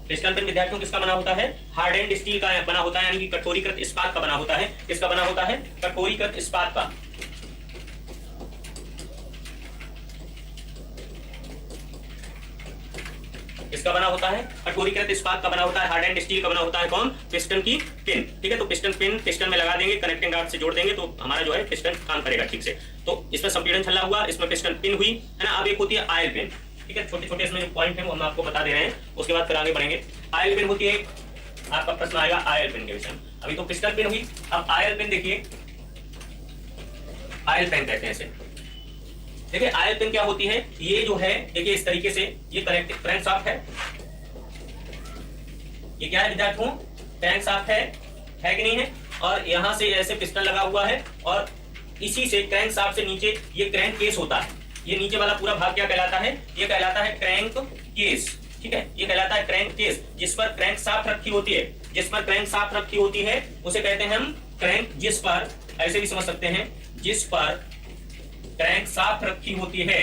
पिस्टन पिन विद्यार्थियों किसका बना होता है? हार्ड एंड स्टील का बना होता है, यानी कि कठोरीकृत इस्पात का बना होता है। किसका बना होता है? कठोरीकृत इस्पात का। इसका बना होता है कठोरीकृत इस्पात का बना होता है, हार्ड एंड स्टील का बना होता है कौन? पिस्टन की पिन, ठीक है। तो पिस्टन पिन पिस्टन में लगा देंगे, कनेक्टिंग रॉड से जोड़ देंगे तो हमारा जो है पिस्टन काम करेगा ठीक से। तो इसमें संपीड़न छल्ला हुआ, इसमें पिस्टन पिन हुई, है ना। अब एक होती है आयल पिन, ठीक है। छोटे छोटे इसमें जो पॉइंट है वो हम आपको बता दे रहे हैं, उसके बाद फिर आगे बढ़ेंगे। आयल पिन होती है, आपका प्रश्न आएगा आयल पिन के विषय में। अभी तो पिस्टन पिन हुई, अब आयल पिन देखिए, आयल पिन कहते हैं इसे। देखिए आयल पिन क्या होती है, ये जो है देखिए इस तरीके से, ये क्रैंक शाफ्ट है। ये क्या है विद्यार्थियों? क्रैंक शाफ्ट है कि नहीं है। और यहां से ऐसे पिस्टन लगा हुआ है, और इसी से क्रैंक शाफ्ट से नीचे ये क्रैंक केस होता है। ये नीचे वाला पूरा भाग क्या कहलाता है? ये कहलाता है क्रैंक केस, ठीक है। ये कहलाता है क्रैंक केस, जिस पर क्रैंक शाफ्ट रखी होती है, जिस पर क्रैंक शाफ्ट रखी होती है उसे कहते हैं हम क्रैंक। जिस पर, ऐसे भी समझ सकते हैं, जिस पर क्रैंक शाफ्ट रखी होती है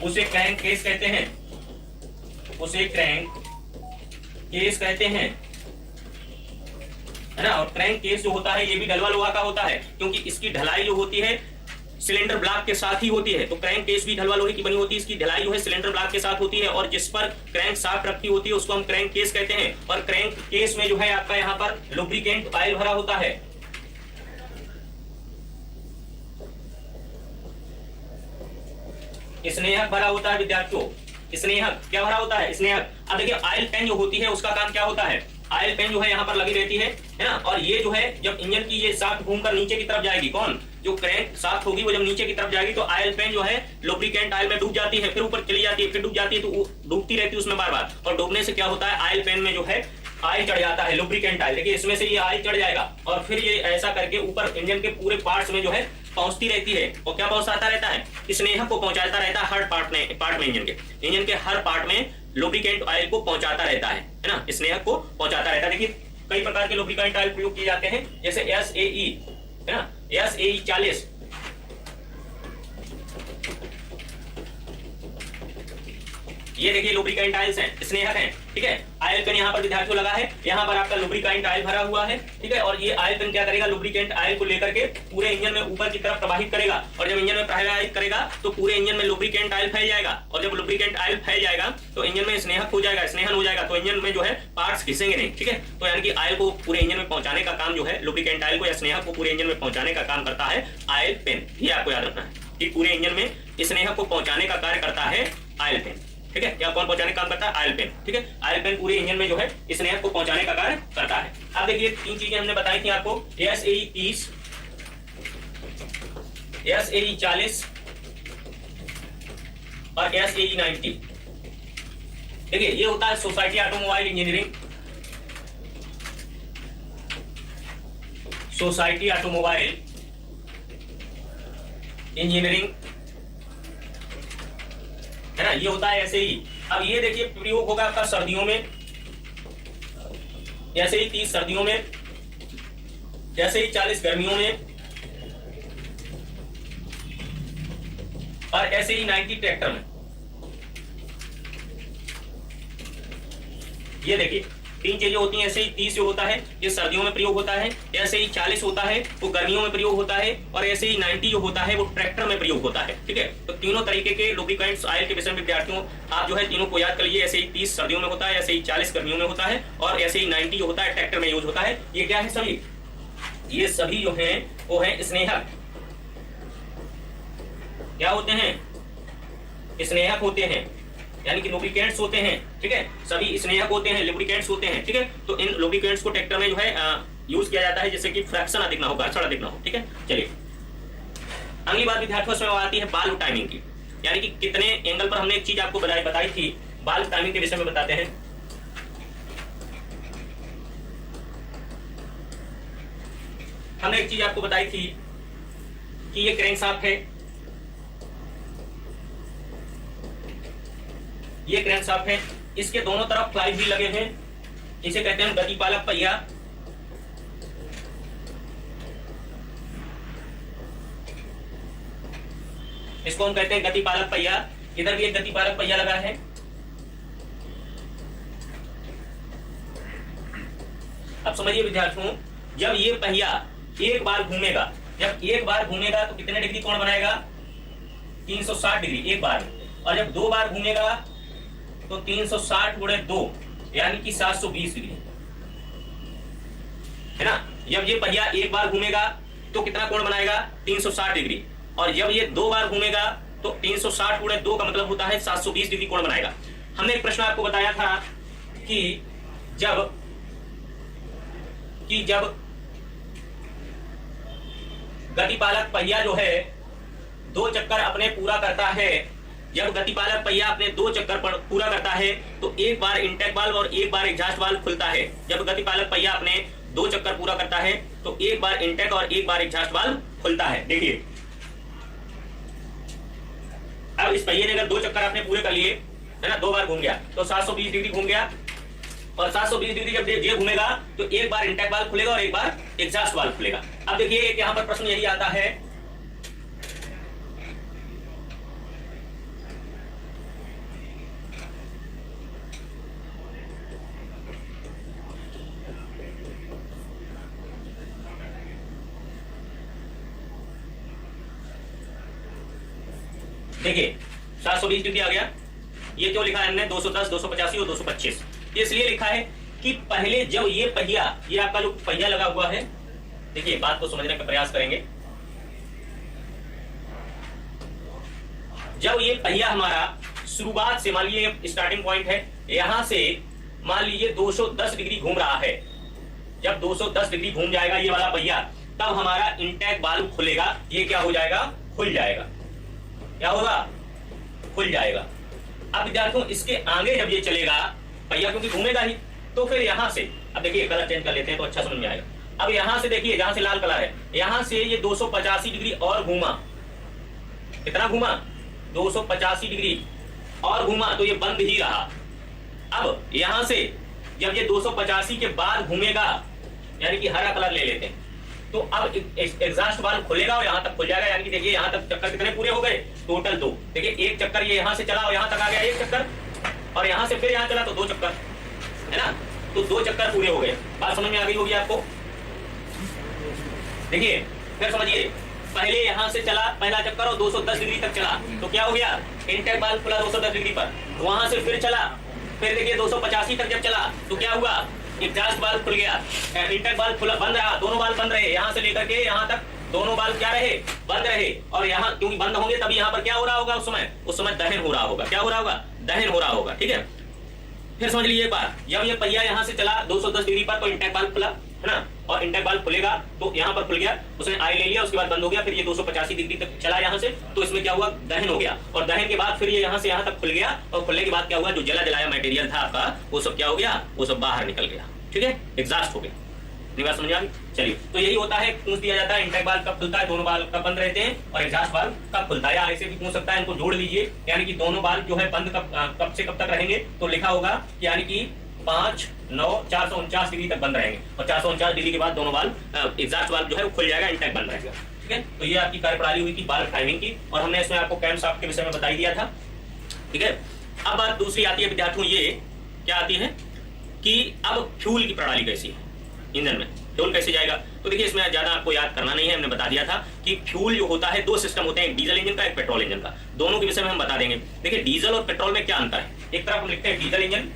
उसे क्रैंक केस कहते हैं, उसे क्रैंक केस कहते हैं, है ना। और क्रैंक केस जो होता है ये भी ढलवा लोहा का होता है, क्योंकि इसकी ढलाई जो होती है सिलेंडर ब्लॉक के साथ ही होती है। तो क्रैंक केस भी ढलवा लोहे की बनी होती है, इसकी ढलाई जो है सिलेंडर ब्लॉक के साथ होती है, और जिस पर क्रैंक शाफ्ट रखी होती है उसको हम क्रैंक केस कहते हैं। और क्रैंक केस में जो है आपका यहाँ पर लुब्रिकेंट ऑयल भरा होता है, स्नेहक भरा होता है विद्यार्थियों। स्नेहक क्या भरा होता है? स्नेहक। अब देखिए ऑयल पेन जो होती है उसका काम क्या होता है? ऑयल पेन जो है यहाँ पर लगी रहती है ना। और ये जो है जब इंजन की ये शाफ्ट घूमकर नीचे की तरफ जाएगी, कौन? जो क्रैंक शाफ्ट होगी वो जब नीचे की तरफ जाएगी तो ऑयल पेन जो है लुब्रिकेंट ऑयल में डूब जाती है, फिर ऊपर चली जाती है, फिर डूब जाती है, तो डूबती रहती है उसमें बार बार। और डूबने से क्या होता है? ऑयल पेन में जो है ऑयल चढ़ जाता है, लुब्रिकेंट ऑयल। देखिए इसमें से ये ऑयल चढ़ जाएगा और फिर ये ऐसा करके ऊपर इंजन के पूरे पार्ट्स में जो है पहुंचती रहती है। और क्या पहुंचाता रहता है? स्नेहक को पहुंचाता रहता है हर पार्ट में इंजन के हर पार्ट में लुब्रिकेंट ऑयल को पहुंचाता रहता है ना। स्नेहक को पहुंचाता रहता है। देखिए कई प्रकार के लुब्रिकेंट ऑयल प्रयोग किए जाते हैं, जैसे SAE है ना, SAE 40, ये देखिए लुब्रिकेंट ऑयल्स हैं, स्नेहक हैं, ठीक है। ऑयल पेन यहाँ पर विद्यार्थियों लगा है, यहाँ पर आपका लुब्रिकेंट ऑयल भरा हुआ है, ठीक है। और ये ऑयल पेन क्या करेगा? लुब्रिकेंट ऑयल को लेकर के पूरे इंजन में ऊपर की तरफ प्रवाहित करेगा, और जब इंजन में प्रवाहित करेगा तो पूरे इंजन में लुब्रिकेंट ऑयल फैल जाएगा, और जब लुब्रिकेंट ऑयल फैल जाएगा तो इंजन में स्नेहक हो जाएगा, स्नेहन हो जाएगा, तो इंजन में जो है पार्ट्स घिसेंगे नहीं, ठीक है। तो यानी कि ऑयल को पूरे इंजन में पहुंचाने का काम जो है, लुब्रिकेंट ऑयल को या स्नेहक को पूरे इंजन में पहुंचाने का काम करता है ऑयल पेन। ये आपको याद रखना है कि पूरे इंजन में स्नेहक को पहुंचाने का कार्य करता है ऑयल पेन, ठीक है। क्या कौन पहुंचाने का काम करता है? ऑयल पेन, ठीक है। ऑयल पेन पूरे इंजन में जो है स्नेहक को पहुंचाने का कार्य करता है। अब देखिए तीन चीजें हमने बताई थी आपको, SAE 30, SAE 40 और SAE 90। देखिए ये होता है society automobile engineering, society automobile engineering, है ना। ये होता है SAE। अब ये देखिए प्रयोग होगा आपका सर्दियों में, SAE 30 सर्दियों में, SAE 40 गर्मियों में, और SAE 90 ट्रैक्टर में। ये देखिए तीन चीजें होती हैं। ऐसे ही 30 जो होता है ये सर्दियों में प्रयोग होता है, ऐसे ही 40 होता है वो गर्मियों में प्रयोग होता है, और ऐसे ही 90 जो होता है वो ट्रैक्टर में प्रयोग होता है। ठीक है, तो तीनों तरीके के लुब्रिकेंट्स ऑयल के विषय में विद्यार्थियों आप जो है तीनों को याद कर लीजिए। ऐसे ही 30 सर्दियों में होता है, ऐसे ही 40 गर्मियों में होता है, और ऐसे ही 90 जो होता है ट्रैक्टर में यूज होता है। ये क्या है सभी? ये सभी जो है वो है स्नेहक। क्या होते हैं? स्नेहक होते हैं, यानी कि लुब्रिकेंट्स होते हैं। ठीक है, सभी स्नेहक होते हैं, लुब्रिकेंट्स होते हैं। ठीक है, तो इन लुब्रिकेंट्स को ट्रैक्टर में जो है यूज किया जाता है जिससे कि फ्रैक्शन अधिक ना हो, घर्षण अधिक ना हो। ठीक है, चलिए अगली बात विद्यार्थियों इसमें आती है बाल्ब टाइमिंग की, यानी कि कितने एंगल पर। हमने एक चीज आपको बताई थी, बाल्ब टाइमिंग के विषय में बताते हैं। हमने एक चीज आपको बताई थी कि ये क्रैंकशाफ्ट है, ये क्रैंकशाफ्ट है, इसके दोनों तरफ फ्लाइज भी लगे हैं, इसे कहते हैं गतिपालक पहिया। इसको हम कहते हैं गतिपालक पहिया। इधर भी एक गतिपालक पहिया लगा है। अब समझिए विद्यार्थियों, जब ये पहिया एक बार घूमेगा, जब एक बार घूमेगा तो कितने डिग्री कोण बनाएगा? 360 डिग्री एक बार। और जब दो बार घूमेगा तो 360 गुणे 2 यानी कि 720 डिग्री, है ना। जब ये पहिया एक बार घूमेगा तो कितना कोण बनाएगा? 360 डिग्री। और जब ये दो बार घूमेगा तो 360 गुणे 2 का मतलब होता है 720 डिग्री कोण बनाएगा। हमने एक प्रश्न आपको बताया था कि जब गतिपालक पहिया जो है 2 चक्कर अपने पूरा करता है, जब गतिपालक पहिया अपने 2 चक्कर पर पूरा करता है तो एक बार इंटेक वाल्व और एक बार एग्जॉस्ट वाल्व खुलता है। जब गतिपालक पहिया अपने 2 चक्कर पूरा करता है तो एक बार इंटेक और एक बार एग्जॉस्ट वाल्व खुलता है। देखिए अब इस पहिए ने अगर 2 चक्कर आपने पूरे कर लिए, है ना, 2 बार घूम गया तो 720 डिग्री घूम गया, और 720 डिग्री जब ये घूमेगा तो एक बार इंटेक वाल्व खुलेगा और एक बार एग्जॉस्ट वाल्व खुलेगा। अब देखिए एक यहां पर प्रश्न यही आता है, देखिए 720 डिग्री आ गया। ये क्यों लिखा है हमने? 210, 285 और 225। ये इसलिए लिखा है कि पहले जब ये पहिया, ये आपका जो पहिया लगा हुआ है, देखिए बात को समझने का प्रयास करेंगे। जब ये पहिया हमारा शुरुआत से, मान लीजिए स्टार्टिंग पॉइंट है, यहां से मान लीजिए 210 डिग्री घूम रहा है। जब 210 डिग्री घूम जाएगा ये वाला पहिया, तब हमारा इंटेक वाल्व खुलेगा। ये क्या हो जाएगा? खुल जाएगा। क्या होगा? खुल जाएगा। अब विद्यार्थियों इसके आगे जब ये चलेगा पहिया, क्योंकि घूमेगा ही, तो फिर यहां से, अब देखिए कलर चेंज कर लेते हैं तो अच्छा समझ में आएगा। अब यहां से देखिए, जहां से लाल कलर है, यहां से ये 285 डिग्री और घूमा। कितना घूमा? 285 डिग्री और घूमा, तो ये बंद ही रहा। अब यहां से जब ये 285 के बाद घूमेगा, यानी कि हरा कलर ले लेते हैं, तो अब एग्जॉस्ट वाल्व खुलेगा और यहां तक खुल जाएगा। यानी कि देखिए यहां तक चक्कर कितने पूरे हो गए? टोटल 2। देखिए एक चक्कर ये यहां से चला और यहां तक आ गया 1 चक्कर, और यहां से फिर यहां चला तो 2 चक्कर, है ना। तो 2 चक्कर पूरे हो गए। बात समझ में आ गई होगी आपको? देखिए फिर समझिए, पहले यहां से चला पहला चक्कर और 210 डिग्री तक चला, तो क्या हो गया? इंटेक वाल्व खुला 210 डिग्री पर। वहां से फिर चला, फिर देखिए 285 तक जब चला तो क्या हुआ? एग्जॉस्ट वाल्व खुल गया, इंटेक वाल्व खुला, बंद रहा, दोनों वाल्व बंद रहे। यहां से लेकर के यहां तक दोनों वाल्व क्या रहे? बंद रहे। और यहां क्योंकि बंद होंगे तभी यहां पर क्या हो रहा होगा? उस समय दहन हो रहा होगा। क्या हो रहा होगा? दहन हो रहा होगा। ठीक है, फिर समझ लीजिए एक बार, जब ये पहिया यहां से चला 210 डिग्री पर तो इंटेक वाल्व खुला, है ना, और इंटेक वाल्व खुलेगा तो यहां पर खुल गया, उसने आई ले लिया, उसके बाद बंद हो गया। फिर ये 285 डिग्री तक चला यहां से, तो इसमें क्या हुआ? दहन हो गया। और दहन के बाद फिर ये यहां से यहां तक खुल गया, और खुलने के बाद क्या हुआ? जो जला जलाया मटेरियल था आपका, वो सब क्या हो गया? वो सब बाहर निकल गया। ठीक है, एग्जॉस्ट हो गया। बात समझ आ गई? चलिए, तो यही होता है, पूछ दिया जाता है इंटेक वाल्व कब खुलता है, दोनों वाल्व कब बंद रहते हैं, और एग्जॉस्ट वाल्व कब खुलता है। या ऐसे भी पूछ सकता है, इनको जोड़ लीजिए, यानी कि दोनों वाल्व जो है बंद कब से कब तक रहेंगे, तो लिखा होगा यानी कि 5, 9, 449 डिग्री तक बंद रहेंगे, और 449 डिग्री के बाद दोनों वाल्व, एग्जॉस्ट वाल्व जो है वो खुल जाएगा, इंटेक बंद रहेगा। ठीक है, तो ये आपकी कार्यप्रणाली हुई थी वाल्व टाइमिंग की, और हमने इसमें आपको क्रैंकशाफ्ट के विषय में बता दिया था। ठीक है, अब बात दूसरी आती है विद्यार्थियों, ये क्या आती है? कि अब फ्यूल की प्रणाली कैसी है इंजन में, फ्यूल कैसे जाएगा। तो देखिए इसमें ज्यादा आपको याद करना नहीं है, हमने बता दिया था कि फ्यूल जो होता है दो सिस्टम होते हैं, एक डीजल इंजन का एक पेट्रोल इंजन का, दोनों के विषय में हम बता देंगे। देखिए डीजल और पेट्रोल में क्या अंतर है, एक तरफ हम लिखते हैं डीजल इंजन,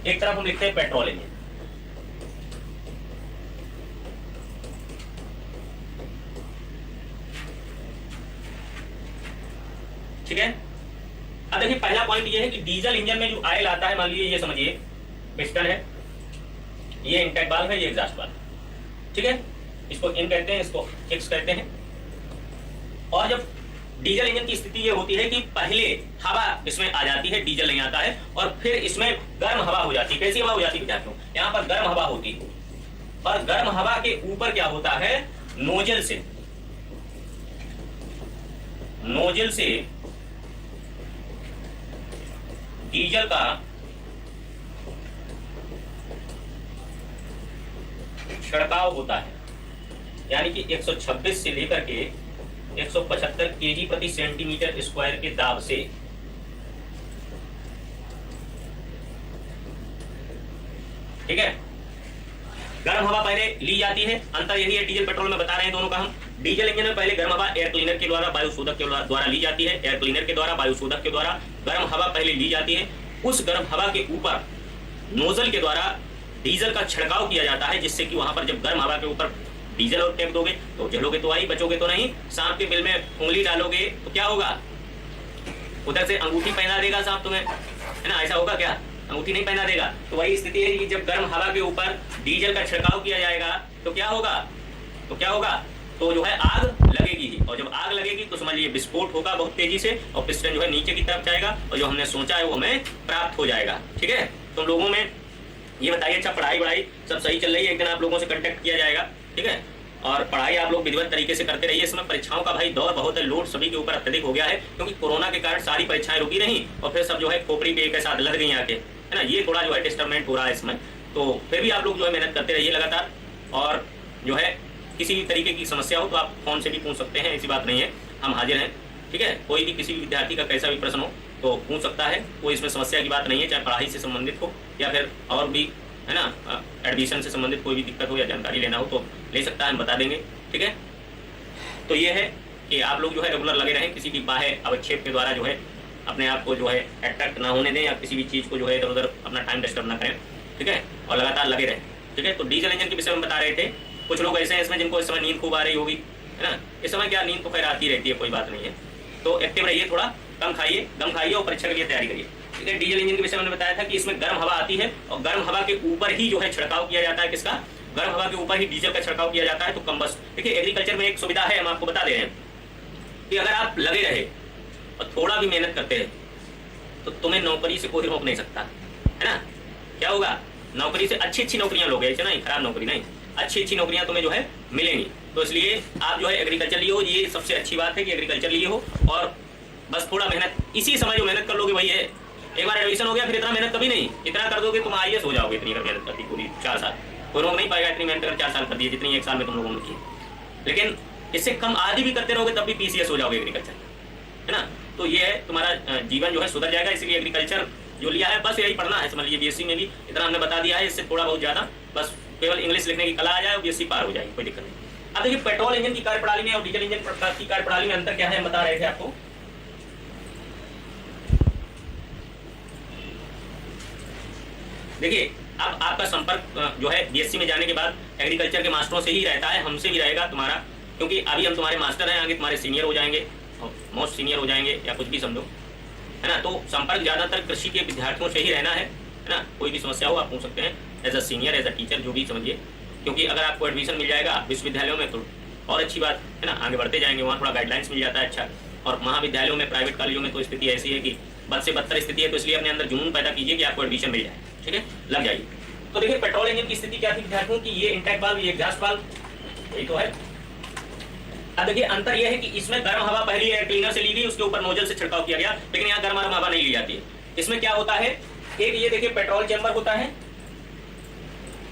एक तरफ हम लिखते हैं पेट्रोल इंजन। ठीक है, अब देखिए पहला पॉइंट ये है कि डीजल इंजन में जो ऑयल आता है, मान लीजिए ये समझिए पिस्टन है, ये इंटेक वाल्व है, ये एग्जॉस्ट वाल्व, ठीक है, इसको इन कहते हैं, इसको एक्स कहते हैं। और जब डीजल इंजन की स्थिति ये होती है कि पहले हवा इसमें आ जाती है, डीजल नहीं आता है, और फिर इसमें गर्म हवा हो जाती है। कैसी हवा हो जाती है विद्यार्थियों, यहाँ पर गर्म हवा होती है, और गर्म हवा के ऊपर क्या होता है, नोजल से डीजल का छिड़काव होता है, यानी कि 126 से लेकर के 175 केजी प्रति सेंटीमीटर स्क्वायर के दाब से ठीक है गर्म हवा पहले ली जाती है। अंतर यही है डीजल पेट्रोल में बता रहे हैं दोनों का हम। डीजल इंजन में पहले गर्म हवा एयर क्लीनर के द्वारा, वायु शोधक के द्वारा ली जाती है, एयर क्लीनर के द्वारा, वायु शोधक के द्वारा गर्म हवा पहले ली जाती है। उस गर्म हवा के ऊपर नोजल के द्वारा डीजल का छिड़काव किया जाता है, जिससे कि वहां पर जब गर्म हवा के ऊपर डीजल और फेंक दोगे तो जलोगे तो आई, बचोगे तो नहीं। सांप के बिल में उंगली डालोगे तो क्या होगा, उधर से अंगूठी पहना देगा सांप तुम्हें, है ना, ऐसा होगा क्या, अंगूठी नहीं पहना देगा। तो वही स्थिति है कि जब गर्म हवा के ऊपर डीजल का छिड़काव किया जाएगा तो क्या होगा, तो जो है आग लगेगी ही, और जब आग लगेगी तो समझ लीजिए विस्फोट होगा बहुत तेजी से, और पिस्टन जो है नीचे की तरफ जाएगा, और जो हमने सोचा है वो हमें प्राप्त हो जाएगा। ठीक है, तुम लोगों में ये बताइए, अच्छा पढ़ाई सब सही चल रही है, एक दिन आप लोगों से कांटेक्ट किया जाएगा, ठीक है, और पढ़ाई आप लोग विधिवत तरीके से करते रहिए। इसमें परीक्षाओं का भाई दौर बहुत है, लोड सभी के ऊपर अत्यधिक हो गया है, क्योंकि कोरोना के कारण सारी परीक्षाएं रुकी रही, और फिर सब जो है खोपड़ी पे एक साथ लग गई आके, है ना, ये थोड़ा जो है डिस्टर्बमेंट हो रहा है इसमें। तो फिर भी आप लोग जो है मेहनत करते रहिए लगातार, और जो है किसी भी तरीके की समस्या हो तो आप फोन से भी पूछ सकते हैं, ऐसी बात नहीं है, हम हाजिर हैं। ठीक है, कोई भी किसी भी विद्यार्थी का कैसा भी प्रश्न हो तो पूछ सकता है, कोई इसमें समस्या की बात नहीं है, चाहे पढ़ाई से संबंधित हो या फिर और भी, है ना, एडमिशन से संबंधित कोई भी दिक्कत हो या जानकारी लेना हो तो ले सकता है, हम बता देंगे। ठीक है, तो ये है कि आप लोग जो है रेगुलर लगे रहें, किसी भी बाह्य अवक्षेप के द्वारा जो है अपने आप को जो है अट्रैक्ट ना होने दें, या किसी भी चीज़ को जो है इधर उधर अपना टाइम डिस्टर्ब ना करें। ठीक है, और लगातार लगे रहें। ठीक है, तो डीजल इंजन के विषय में बता रहे थे। कुछ लोग ऐसे हैं इसमें जिनको इस समय नींद खूब आ रही होगी, है ना, इस समय क्या नींद तो खैर आती रहती है, कोई बात नहीं है, तो एक्टिव रहिए, थोड़ा कम खाइए, गम खाइए और परीक्षा के लिए तैयारी करिए। ठीक है, डीजल इंजन के विषय में मैंने बताया था कि इसमें गर्म हवा आती है, और गर्म हवा के ऊपर ही जो है छिड़काव किया जाता है, किसका, गर्म हवा के ऊपर ही डीजल का छिड़काव किया जाता है। तो कम्बस्ट, देखिए एग्रीकल्चर में एक सुविधा है, हम आपको बता दे रहे हैं कि अगर आप लगे रहे और थोड़ा भी मेहनत करते रहे तो तुम्हें नौकरी से कोई रोक नहीं सकता, है ना। क्या होगा, नौकरी से अच्छी नौकरियां लोगे, ऐसे नहीं, खराब नौकरी नहीं, अच्छी नौकरियां तुम्हें जो है मिलेंगी। तो इसलिए आप जो है एग्रीकल्चर लिए हो, ये सबसे अच्छी बात है कि एग्रीकल्चर लिए हो, और बस थोड़ा मेहनत, इसी समय जो मेहनत कर लोगे वही है। एक बार एडमिशन हो गया फिर इतना मेहनत कभी नहीं, इतना कर दोगे तुम IAS हो जाओगे, इतनी अगर मेहनत करती पूरी 4 साल, कोई रोक नहीं पाएगा इतनी मेहनत अगर 4 साल कर दिए जितनी 1 साल में तुम लोगों ने की। लेकिन इससे कम आदि भी करते रहोगे तब भी PCS हो जाओगे एग्रीकल्चर, है ना। तो ये है तुम्हारा जीवन जो है सुधर जाएगा, इसलिए एग्रीकल्चर जो लिया है बस यही पढ़ना है, समझ लीजिए। BSc में भी इतना हमने बता दिया है, इससे थोड़ा बहुत ज़्यादा बस केवल इंग्लिश लिखने की कला आ जाए और BSc पार हो जाएगी, कोई दिक्कत नहीं। अब देखिए पेट्रोल इंजन की कार्यप्रणाली में और डीजल इंजन की कार्यप्रणाली में अंतर क्या है, हम बता रहे थे आपको। देखिए अब आपका संपर्क जो है BSc में जाने के बाद एग्रीकल्चर के मास्टरों से ही रहता है, हमसे भी रहेगा तुम्हारा, क्योंकि अभी हम तुम्हारे मास्टर हैं, आगे तुम्हारे सीनियर हो जाएंगे, मोस्ट सीनियर हो जाएंगे, या कुछ भी समझो, है ना। तो संपर्क ज़्यादातर कृषि के विद्यार्थियों से ही रहना है ना। कोई भी समस्या हो आप पूछ सकते हैं, as a senior, as a teacher, जो भी समझिए, क्योंकि अगर आपको एडमिशन मिल जाएगा विश्वविद्यालयों में तो और अच्छी बात है ना, आगे बढ़ते जाएंगे, वहाँ थोड़ा गाइडलाइंस मिल जाता है अच्छा। और महाविद्यालयों में, प्राइवेट कॉलेजों में तो स्थिति ऐसी है कि बद से बदतर स्थिति है, तो इसलिए अपने अंदर जुनून पैदा कीजिए कि आपको एडमिशन मिल जाए, ठीक है, लग जाइए। तो देखिए पेट्रोल इंजन की स्थिति क्या थी विद्यार्थियों की, ये इंटेक वाल्व, ये एग्जॉस्ट वाल्व, यही तो है। अब देखिए अंतर यह है कि इसमें गर्म हवा पहले एयर क्लीनर से ली गई, उसके ऊपर नोजल से छिड़काव किया गया, लेकिन यहाँ गर्म हवा नहीं ली जाती है। इसमें क्या होता है, एक ये देखिए पेट्रोल चैम्बर होता है,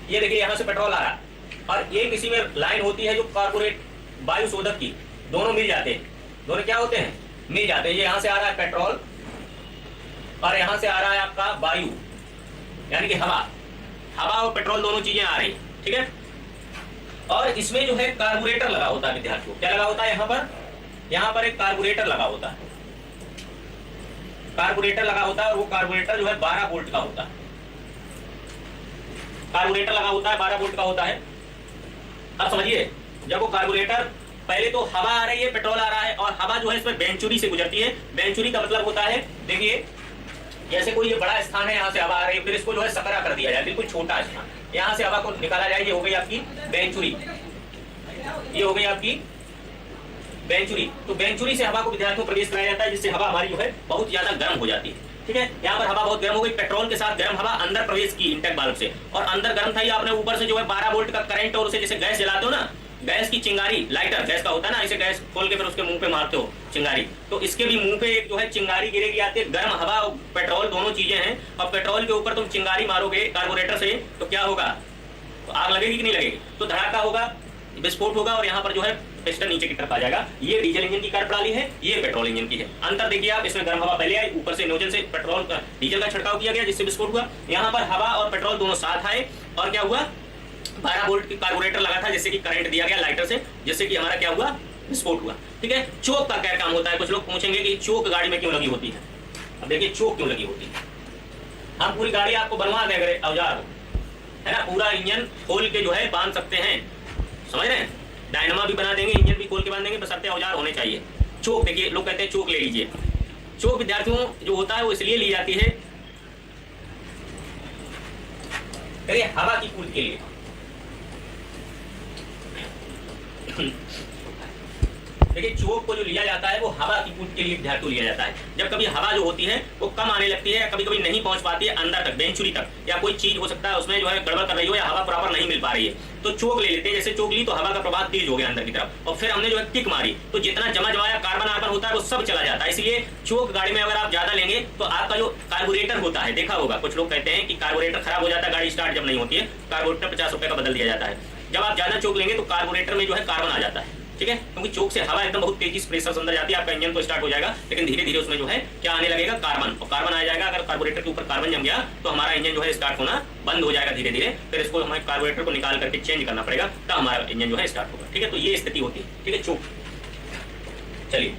ये देखिए यहाँ से पेट्रोल आ रहा है, और एक इसी में लाइन होती है जो कॉर्पोरेट वायु शोधक की, दोनों मिल जाते हैं, दोनों क्या होते हैं, मिल जाते हैं। ये यहाँ से आ रहा है पेट्रोल, और यहां से आ रहा है आपका वायु, यानी कि हवा। हवा और पेट्रोल दोनों चीजें आ रही, ठीक है। और इसमें जो है कार्बोरेटर लगा होता है विद्यार्थियों। क्या लगा होता है यहाँ पर एक कार्बोरेटर लगा होता है। कार्बोरेटर लगा होता है और वो कार्बोरेटर जो है 12 वोल्ट का होता है। कार्बोरेटर लगा होता है 12 वोल्ट का होता है। अब समझिए, जब वो कार्बोरेटर, पहले तो हवा आ रही है, पेट्रोल आ रहा है, और हवा जो है इसमें वेंचुरी से गुजरती है। वेंचुरी का मतलब होता है, देखिए जैसे कोई ये बड़ा स्थान है, यहाँ से हवा आ रही है, फिर इसको जो है सकरा कर दिया जाए, बिल्कुल छोटा स्थान, यहाँ से हवा को निकाला जाए, ये हो गई आपकी वेंचुरी, ये हो गई आपकी वेंचुरी। तो वेंचुरी से हवा को विद्यार्थियों को प्रवेश कराया जाता है, जिससे हवा हमारी जो है बहुत ज्यादा गर्म हो जाती है, ठीक है। यहाँ पर हवा बहुत गर्म हो गई, पेट्रोल के साथ गर्म हवा अंदर प्रवेश की इंटेक वाल्व से, और अंदर गर्म था, ये आपने ऊपर से जो है 12 वोल्ट का करंट, और उसे जैसे गैस जलाते हो ना, गैस की चिंगारी, लाइटर गैस का होता है ना, इसे गैस खोल के फिर उसके मुंह पे मारते हो चिंगारी, तो इसके भी मुंह पे एक जो है चिंगारी गिरेगी आती है। गर्म हवा और पेट्रोल दोनों चीजें हैं, और पेट्रोल के ऊपर तुम चिंगारी मारोगे कार्बोरेटर से, तो क्या होगा, तो आग लगेगी कि नहीं लगेगी, तो धड़ाका होगा, विस्फोट होगा, और यहाँ पर जो है पिस्टन नीचे की तरफ आ जाएगा। ये डीजल इंजन की कार्यप्रणाली है, ये पेट्रोल इंजन की है। अंतर देखिए आप, इसमें गर्म हवा पहले आई, ऊपर से नोजल से पेट्रोल का डीजल का छिड़काव किया गया, जिससे विस्फोट हुआ। यहाँ पर हवा और पेट्रोल दोनों साथ आए, और क्या हुआ, 12 वोल्ट की कार्बोरेटर लगा था, जिससे कि करंट दिया गया लाइटर से, जिससे कि हमारा क्या हुआ, विस्फोट हुआ, ठीक है। चोक का क्या काम होता है, कुछ लोग पूछेंगे कि चोक गाड़ी में क्यों लगी होती है। अब देखिए चोक क्यों लगी होती है, हम पूरी गाड़ी आपको बनवा देंगे औजार, है ना, पूरा इंजन खोल के जो है बांध सकते हैं, समझ रहे हैं, डायनामा भी बना देंगे, इंजन भी खोल के बांध देंगे, बशर्ते औजार होने चाहिए। चोक देखिए, लोग कहते हैं चोक ले लीजिए। चोक विद्यार्थियों जो होता है वो इसलिए ली जाती है, करिए हवा की पूर्ति के लिए। देखिए चोक को जो लिया जाता है वो हवा की पूर्ति के लिए विद्यार्थियों लिया जाता है। जब कभी हवा जो होती है वो कम आने लगती है, कभी कभी नहीं पहुंच पाती है अंदर तक, वेंचुरी तक, या कोई चीज हो सकता है उसमें जो है गड़बड़ कर रही हो, या हवा प्रॉपर नहीं मिल पा रही है, तो चोक ले लेते हैं। जैसे चोक ली तो हवा का प्रवाह तेज हो गया अंदर की तरफ, और फिर हमने जो है किक मारी, तो जितना जमा जमाया कार्बन आर्बन होता है वो सब चला जाता है। इसलिए चोक गाड़ी में अगर आप ज्यादा लेंगे तो आपका जो कार्बोरेटर होता है, देखा होगा कुछ लोग कहते हैं कि कार्बोरेटर खराब हो जाता है गाड़ी स्टार्ट जब नहीं होती है, कार्बोरेटर 50 रुपए का बदल दिया जाता है। जब आप ज्यादा चोक लेंगे तो कार्बोरेटर में जो है कार्बन आ जाता है, ठीक है, क्योंकि चोक से हवा एकदम बहुत तेजी से प्रेशर अंदर जाती है, आपका इंजन तो स्टार्ट हो जाएगा, लेकिन धीरे धीरे उसमें जो है क्या आने लगेगा, कार्बन, और कार्बन आ जाएगा। अगर कार्बोरेटर के ऊपर कार्बन जम गया तो हमारा इंजन जो है स्टार्ट होना बंद हो जाएगा धीरे धीरे, फिर इसको हमें कार्बोरेटर को निकाल करके चेंज करना पड़ेगा, तब हमारा इंजन जो है स्टार्ट होगा, ठीक है। तो ये स्थिति होती है, ठीक है, चोक। चलिए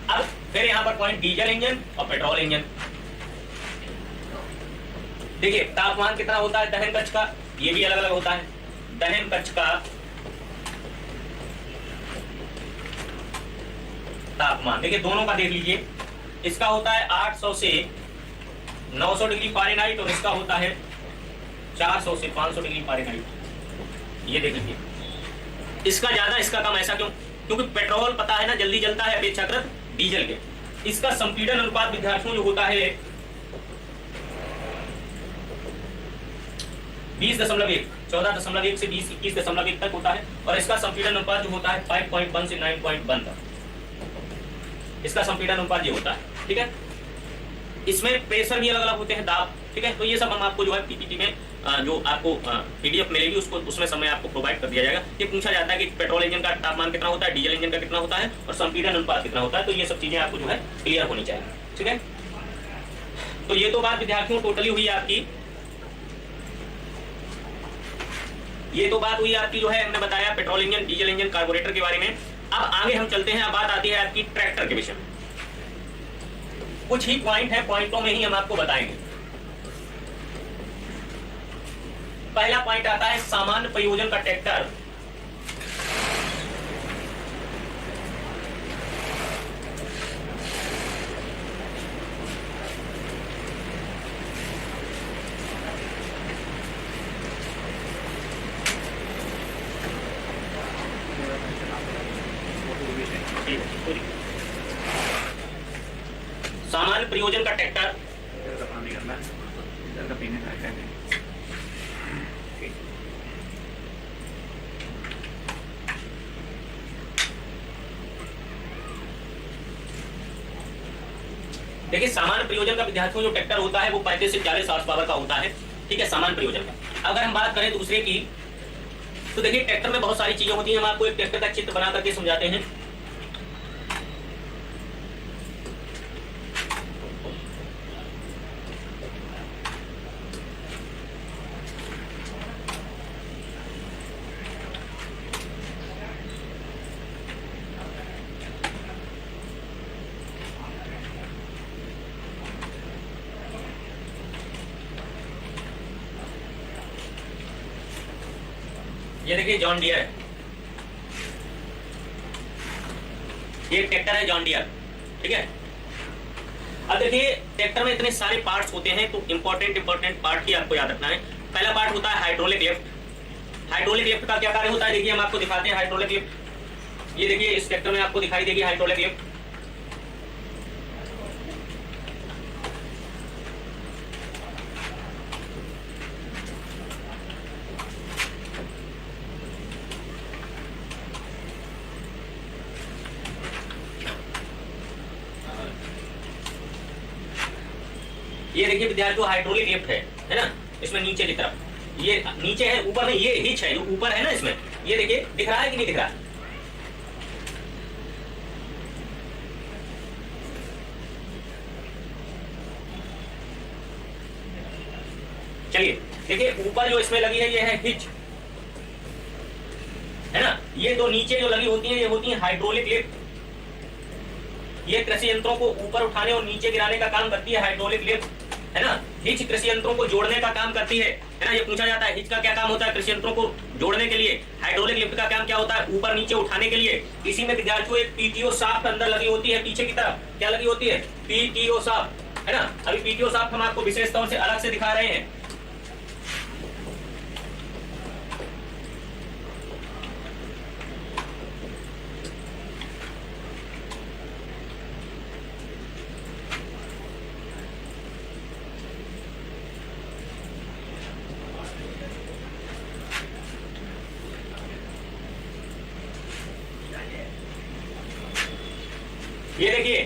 अब फिर यहाँ पर पॉइंट डीजल इंजन और पेट्रोल इंजन। देखिए तापमान कितना होता है दहन कक्ष का, ये भी अलग अलग होता है। दहन कक्ष का तापमान देखिए दोनों का देख लीजिए, इसका होता है 800 से 900 डिग्री फ़ारेनहाइट, और इसका होता है 400 से 500 डिग्री फ़ारेनहाइट। ये देख लीजिए, इसका ज्यादा इसका कम, ऐसा क्यों, क्योंकि पेट्रोल पता है ना जल्दी जलता है अपेक्षाकृत डीजल के। इसका संपीड़न अनुपात विद्यार्थियों जो होता है 20.1, 14.1 से 21.1 तक होता है, और इसका संपीड़न अनुपात जो होता है 5.1 से 9.1 तक, इसका संपीड़न अनुपात ये होता है, ठीक है। इसमें प्रेशर भी अलग अलग होते हैं, दाब, ठीक है। तो ये सब हम आपको जो है पीपीटी में जो आपको पीडीएफ मिलेगी उसको उसमें समय आपको प्रोवाइड कर दिया जाएगा। ये पूछा जाता है कि पेट्रोल इंजन का तापमान कितना होता है, डीजल इंजन का कितना होता है, और संपीड़न अनुपात कितना होता है, तो ये सब चीजें आपको जो है क्लियर होनी चाहिए, ठीक है। तो ये तो बात विद्यार्थियों टोटली हुई आपकी, ये तो बात हुई आपकी जो है हमने बताया petrol engine, diesel engine, carburettor के बारे में। अब आगे हम चलते हैं, अब बात आती है आपकी ट्रैक्टर के विषय में। कुछ ही पॉइंट है, पॉइंटों में ही हम आपको बताएंगे। पहला पॉइंट आता है सामान्य प्रयोजन का ट्रैक्टर। सामान्य प्रयोजन का ट्रैक्टर देखिए सामान्य प्रयोजन का विद्यार्थियों जो ट्रैक्टर होता है वो 35 से 40 हॉर्स पावर का होता है, ठीक है, सामान्य प्रयोजन का। अगर हम बात करें दूसरे की, तो देखिए ट्रैक्टर में बहुत सारी चीजें होती हैं, हम आपको एक ट्रैक्टर का चित्र बना करके समझाते हैं। ये देखिए जॉन डियर है, ये ट्रैक्टर है जॉन डियर, ठीक है। अब देखिए ट्रैक्टर में इतने सारे पार्ट्स होते हैं, तो इंपॉर्टेंट पार्ट ही आपको याद रखना है। पहला पार्ट होता है हाइड्रोलिक लिफ्ट। हाइड्रोलिक लिफ्ट का क्या कार्य होता है, देखिए हम आपको दिखाते हैं हाइड्रोलिक लिफ्ट। ये देखिए इस ट्रैक्टर में आपको दिखाई देगी हाइड्रोलिक लिफ्ट। ये देखिए विद्यार्थियों हाइड्रोलिक लिफ्ट है ना, इसमें नीचे की तरफ, ये नीचे है, ऊपर में ये हिच है जो ऊपर है ना इसमें, ये देखिए दिख रहा है कि नहीं दिख रहा। चलिए देखिए ऊपर जो इसमें लगी है ये है हिच, है ना। ये दो नीचे जो लगी होती है ये होती है हाइड्रोलिक लिफ्ट। ये कृषि यंत्रों को ऊपर उठाने और नीचे गिराने का काम करती है हाइड्रोलिक लिफ्ट, है ना। हिच कृषि यंत्रों को जोड़ने का काम करती है ना। ये पूछा जाता है हिच का क्या काम होता है कृषि यंत्रों को जोड़ने के लिए, हाइड्रोलिक लिफ्ट का काम क्या होता है ऊपर नीचे उठाने के लिए। इसी में विद्यार्थियों एक पीटीओ शाफ्ट अंदर लगी होती है, पीछे की तरफ क्या लगी होती है, पीटीओ शाफ्ट, है ना। अभी पीटीओ शाफ्ट हम आपको विशेष तौर से अलग से दिखा रहे हैं। ये देखिए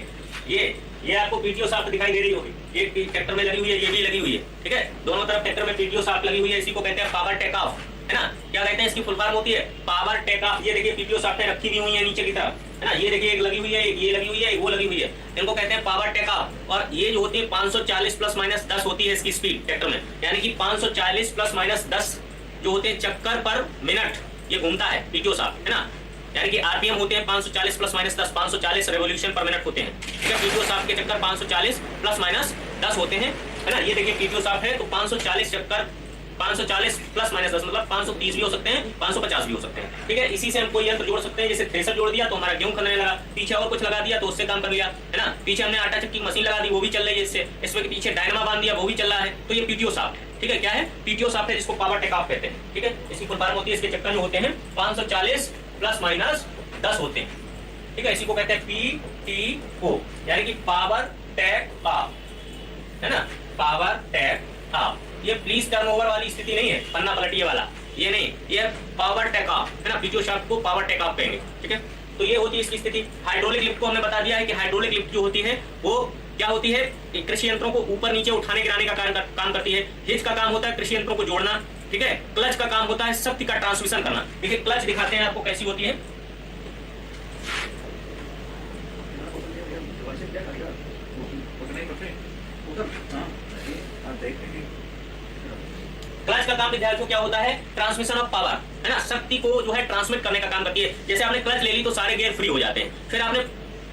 ये आपको पीटीओ शाफ्ट दिखाई दे रही होगी, ये ट्रैक्टर में लगी हुई है, ये भी लगी हुई है, ठीक है। दोनों तरफ ट्रैक्टर में पीटीओ शाफ्ट लगी हुई है। इसी को कहते हैं पावर टेक ऑफ, है ना। क्या कहते हैं, इसकी फुल फॉर्म होती है पावर टेक ऑफ। ये देखिए पीटीओ शाफ्ट रखी हुई है नीचे की तरफ, है ना। ये देखिए एक लगी हुई है, एक ये लगी हुई है, एक वो लगी हुई है, इनको कहते हैं पावर टेक ऑफ। और ये जो होती है 540 प्लस माइनस 10 होती है इसकी स्पीड ट्रैक्टर में, यानी कि 540 प्लस माइनस 10 जो होते हैं चक्कर पर मिनट ये घूमता है पीटीओ शाफ्ट, है ना। यानी कि आरपीएम होते हैं 540 प्लस माइनस 10, 540 रेवोल्यूशन पर मिनट होते हैं, ठीक है। पीटीओ शाफ्ट के चक्कर 540 प्लस माइनस 10 होते हैं, है ना। ये देखिए पीटीओ शाफ्ट है तो 540 चक्कर 540 प्लस माइनस 10 मतलब 530 भी हो सकते हैं, 550 भी हो सकते हैं, ठीक है। इसी से हम कोई यंत्र जोड़ सकते हैं, जैसे थ्रेसर जोड़ दिया तो हमारा गेहूं खनने लगा, पीछे और कुछ लगा दिया तो उससे काम कर लिया, है ना। पीछे हमने आटा चक्की मशीन लगा दी वो भी चल रही है इससे, इसमें के पीछे डायनामा बांध दिया वो भी चल रहा है, तो ये पीटीओ शाफ्ट है, ठीक है। क्या है, पीटीओ शाफ्ट है जिसको पावर टेक ऑफ कहते हैं, ठीक है। इसकी फुल फॉर्म होती है, इसके चक्कर जो होते हैं 540 प्लस माइनस 10 होते हैं, ठीक है। इसी को कहते हैं पीटीओ, यानी कि पावर टेक ऑफ, है ना, पावर टेक ऑफ। ये प्लीज टर्नओवर वाली स्थिति नहीं है, पन्ना पलटिए वाला, ये नहीं, ये पावर टेक ऑफ, है ना। पीटीओ शाफ्ट को पावर टेक ऑफ कहेंगे, ठीक है। तो ये होती है इसकी स्थिति। हाइड्रोलिक लिफ्ट को हमने बता दिया है कि हाइड्रोलिक लिफ्ट जो होती है वो क्या होती है, कृषि यंत्रों को ऊपर नीचे उठाने गिराने का काम करती है। हिच का काम होता है कृषि यंत्रों को जोड़ना, ठीक है। क्लच का काम होता है शक्ति का ट्रांसमिशन करना। देखिए क्लच दिखाते हैं आपको कैसी होती है। क्लच का काम विद्यार्थियों क्या होता है, ट्रांसमिशन ऑफ पावर, है ना। शक्ति को जो है ट्रांसमिट करने का काम करती है। जैसे आपने क्लच ले ली तो सारे गियर फ्री हो जाते हैं, फिर आपने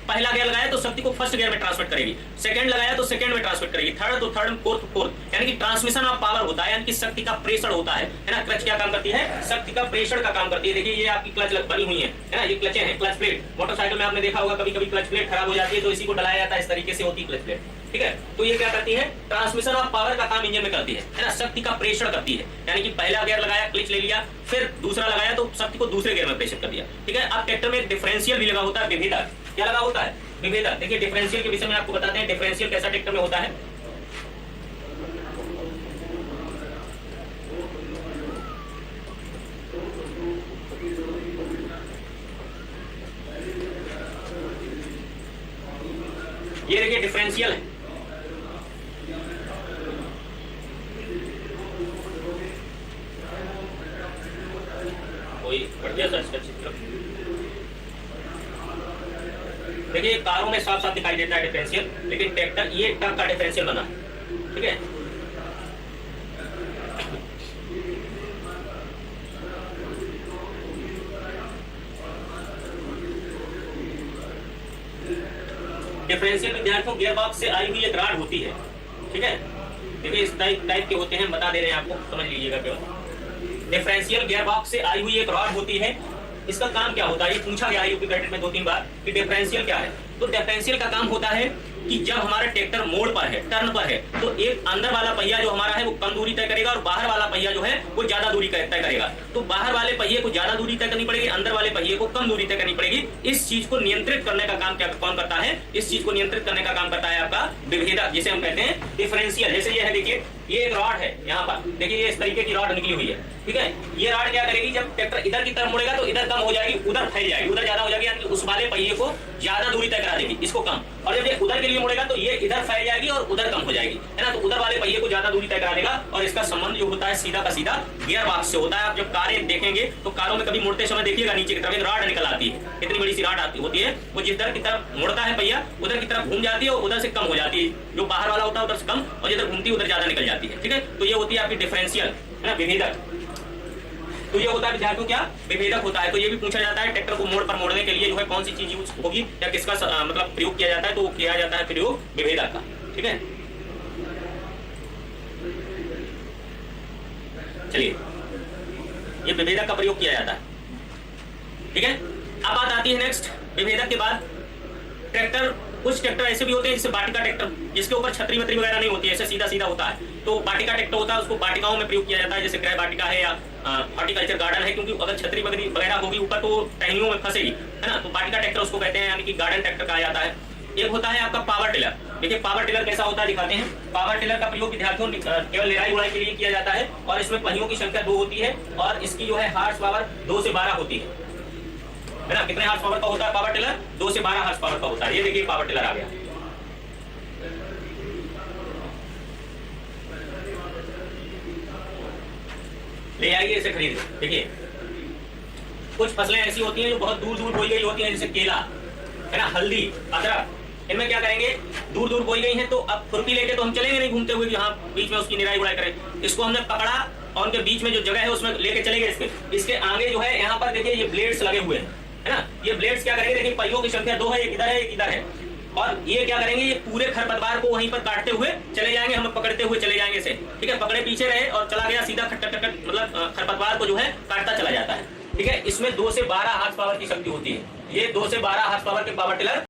पहला गियर लगाया तो शक्ति को फर्स्ट गियर में ट्रांसमिट करेगी, सेकंड लगाया तो सेकंड में ट्रांसमिट करेगी, थर्ड तो थर्ड, फोर्थ फोर्थ, यानी कि ट्रांसमिशन ऑफ पावर होता है, यानी कि शक्ति का प्रेषण होता है ना। क्लच क्या काम करती है, शक्ति का प्रेषण का काम करती है। देखिए ये आपकी क्लच बनी हुई है ना, ये क्लचें हैं, क्लच प्लेट। मोटरसाइकिल में आपने देखा होगा कभी कभी क्लच प्लेट खराब हो जाती है तो इसी को डलाया जाता है, इस तरीके से होती है क्लच प्लेट, ठीक है। तो ये क्या करती है, ट्रांसमिशन ऑफ पावर का काम इंजन में करती है ना, शक्ति का प्रेषण करती है। यानी कि पहला गियर लगाया, क्लच ले लिया, फिर दूसरा लगाया तो शक्ति को दूसरे गियर में प्रेषित कर दिया, ठीक है। अब ट्रैक्टर में डिफरेंशियल भी लगा होता है, विभेदक क्या लगा होता है, विभेदक। देखिए डिफरेंशियल के विषय में आपको बताते हैं, डिफरेंशियल कैसा ट्रैक्टर में होता है। ये देखिए डिफरेंशियल है, कोई बढ़िया सा इसका चित्र देखिए। कारों में साफ साफ दिखाई देता है डिफरेंशियल, लेकिन ट्रैक्टर ये ट्रक का डिफरेंशियल बना, ठीक है। डिफरेंशियल विद्यार्थियों गियर बॉक्स से आई हुई एक रॉड होती है, ठीक है। देखिए इस टाइप के होते हैं, बता दे रहे हैं आपको, समझ लीजिएगा केवल। डिफरेंशियल गियर बॉक्स से आई हुई एक रॉड होती है। इसका काम क्या होता है, ये पूछा गया है यूपी क्रेडिट में 2-3 बार कि डिफरेंशियल क्या है। तो डिफरेंशियल का काम होता है कि जब हमारा ट्रैक्टर मोड़ पर है, टर्न पर है, तो एक अंदर वाला पहिया जो हमारा है वो कम दूरी तय करेगा और बाहर वाला पहिया जो है वो ज्यादा दूरी तय करेगा। तो बाहर वाले पहिए को ज्यादा दूरी तय करनी पड़ेगी, अंदर वाले पहिए को कम दूरी तय करनी पड़ेगी। इस चीज को नियंत्रित करने का काम क्या कौन करता है, इस चीज को नियंत्रित करने का काम करता है आपका विभेदक, जिसे हम कहते हैं डिफरेंशियल। जैसे ये है, देखिए ये एक रॉड है, यहाँ पर देखिए ये इस तरीके की रॉड निकली हुई है, ठीक है। ये रॉड क्या करेगी, जब ट्रैक्टर इधर की तरफ मुड़ेगा तो इधर कम हो जाएगी, उधर फैल जाएगी, उधर ज्यादा हो जाएगी, यानी उस वाले पहिए को ज्यादा दूरी तय करा देगी, इसको कम। और जब ये उधर के लिए मुड़ेगा तो ये इधर फैल जाएगी और उधर कम हो जाएगी, है ना। तो उधर वाले पहिए को ज्यादा दूरी तय करा देगा और इसका संबंध जो होता है सीधा का सीधा गियर बॉक्स से होता है। आप जब कारें देखेंगे तो कारों में कभी मुड़ते समय देखिएगा नीचे की तरफ एक रॉड निकल आती है, कितनी बड़ी सी रॉड आती होती है, वो जिधर की तरफ मुड़ता है पहिया उधर की तरफ घूम जाती है और उधर से कम हो जाती है। जो बाहर वाला होता है उधर से कम और जिधर घूमती है उधर ज्यादा निकल जाती है, ठीक है। तो ये होती है आपकी डिफरेंशियल, है ना, विभेदक। तो ये होता है विद्यार्थियों क्या, विभेदक होता है। तो ये भी पूछा जाता है ट्रैक्टर को मोड़ पर मोड़ने के लिए जो है कौन सी चीज यूज होगी या किसका मतलब प्रयोग किया जाता है, तो वो किया जाता है प्रयोग विभेदक का, ठीक है। चलिए, ये विभेदक का प्रयोग किया जाता है, ठीक है। अब बात आती है नेक्स्ट, विभेदक के बाद ट्रैक्टर, कुछ ट्रैक्टर ऐसे भी होते हैं जैसे बाटिका ट्रैक्टर, जिसके ऊपर छतरी वतरी वगैरह नहीं होती है, ऐसे सीधा सीधा होता है। तो बाटिका ट्रैक्टर होता है, उसको बाटिकाओं में प्रयोग किया जाता है, जैसे गृह बाटिका है या हॉर्टिकल्चर गार्डन है, क्योंकि अगर छतरी वगैरह होगी ऊपर तो टहनियों में फंसेगी, है ना। तो बाटिका ट्रैक्टर उसको कहते हैं, यानी कि गार्डन ट्रैक्टर कहा जाता है। एक होता है आपका पावर टिलर। देखिए पावर टिलर कैसा होता है दिखाते हैं। पावर टिलर का प्रयोग विद्यार्थियों केवल निराई गुड़ाई के लिए किया जाता है और इसमें पहियों की संख्या 2 होती है और इसकी जो है हार्स पावर 2 से 12 होती है ना। कितने हार्स पावर का होता है पावर टिलर, 2 से 12 हार्स पावर का होता है। ये देखिए पावर टिलर आ गया, ले आइए इसे खरीद। देखिए कुछ फसलें ऐसी होती हैं जो बहुत दूर दूर बोई गई होती हैं, जैसे केला, है ना, हल्दी, अदरक, इनमें क्या करेंगे, दूर दूर बोई गई हैं तो अब खुरपी लेके तो हम चलेंगे नहीं घूमते हुए, यहाँ बीच में उसकी निराई गुड़ाई करें। इसको हमने पकड़ा और उनके बीच में जो जगह है उसमें लेके चलेंगे। इसके आगे जो है यहाँ पर देखिए ये ब्लेड्स लगे हुए हैं, है ना। ये ब्लेड्स क्या करेंगे, देखिए पहियों की संख्या 2 है, एक इधर है एक इधर है, और ये क्या करेंगे, ये पूरे खरपतवार को वहीं पर काटते हुए चले जाएंगे, हम पकड़ते हुए चले जाएंगे इसे, ठीक है। पकड़े पीछे रहे और चला गया सीधा खट खट खट, मतलब खरपतवार को जो है काटता चला जाता है, ठीक है। इसमें 2 से 12 हार्स पावर की शक्ति होती है। ये 2 से 12 हार्स पावर के पावर टिलर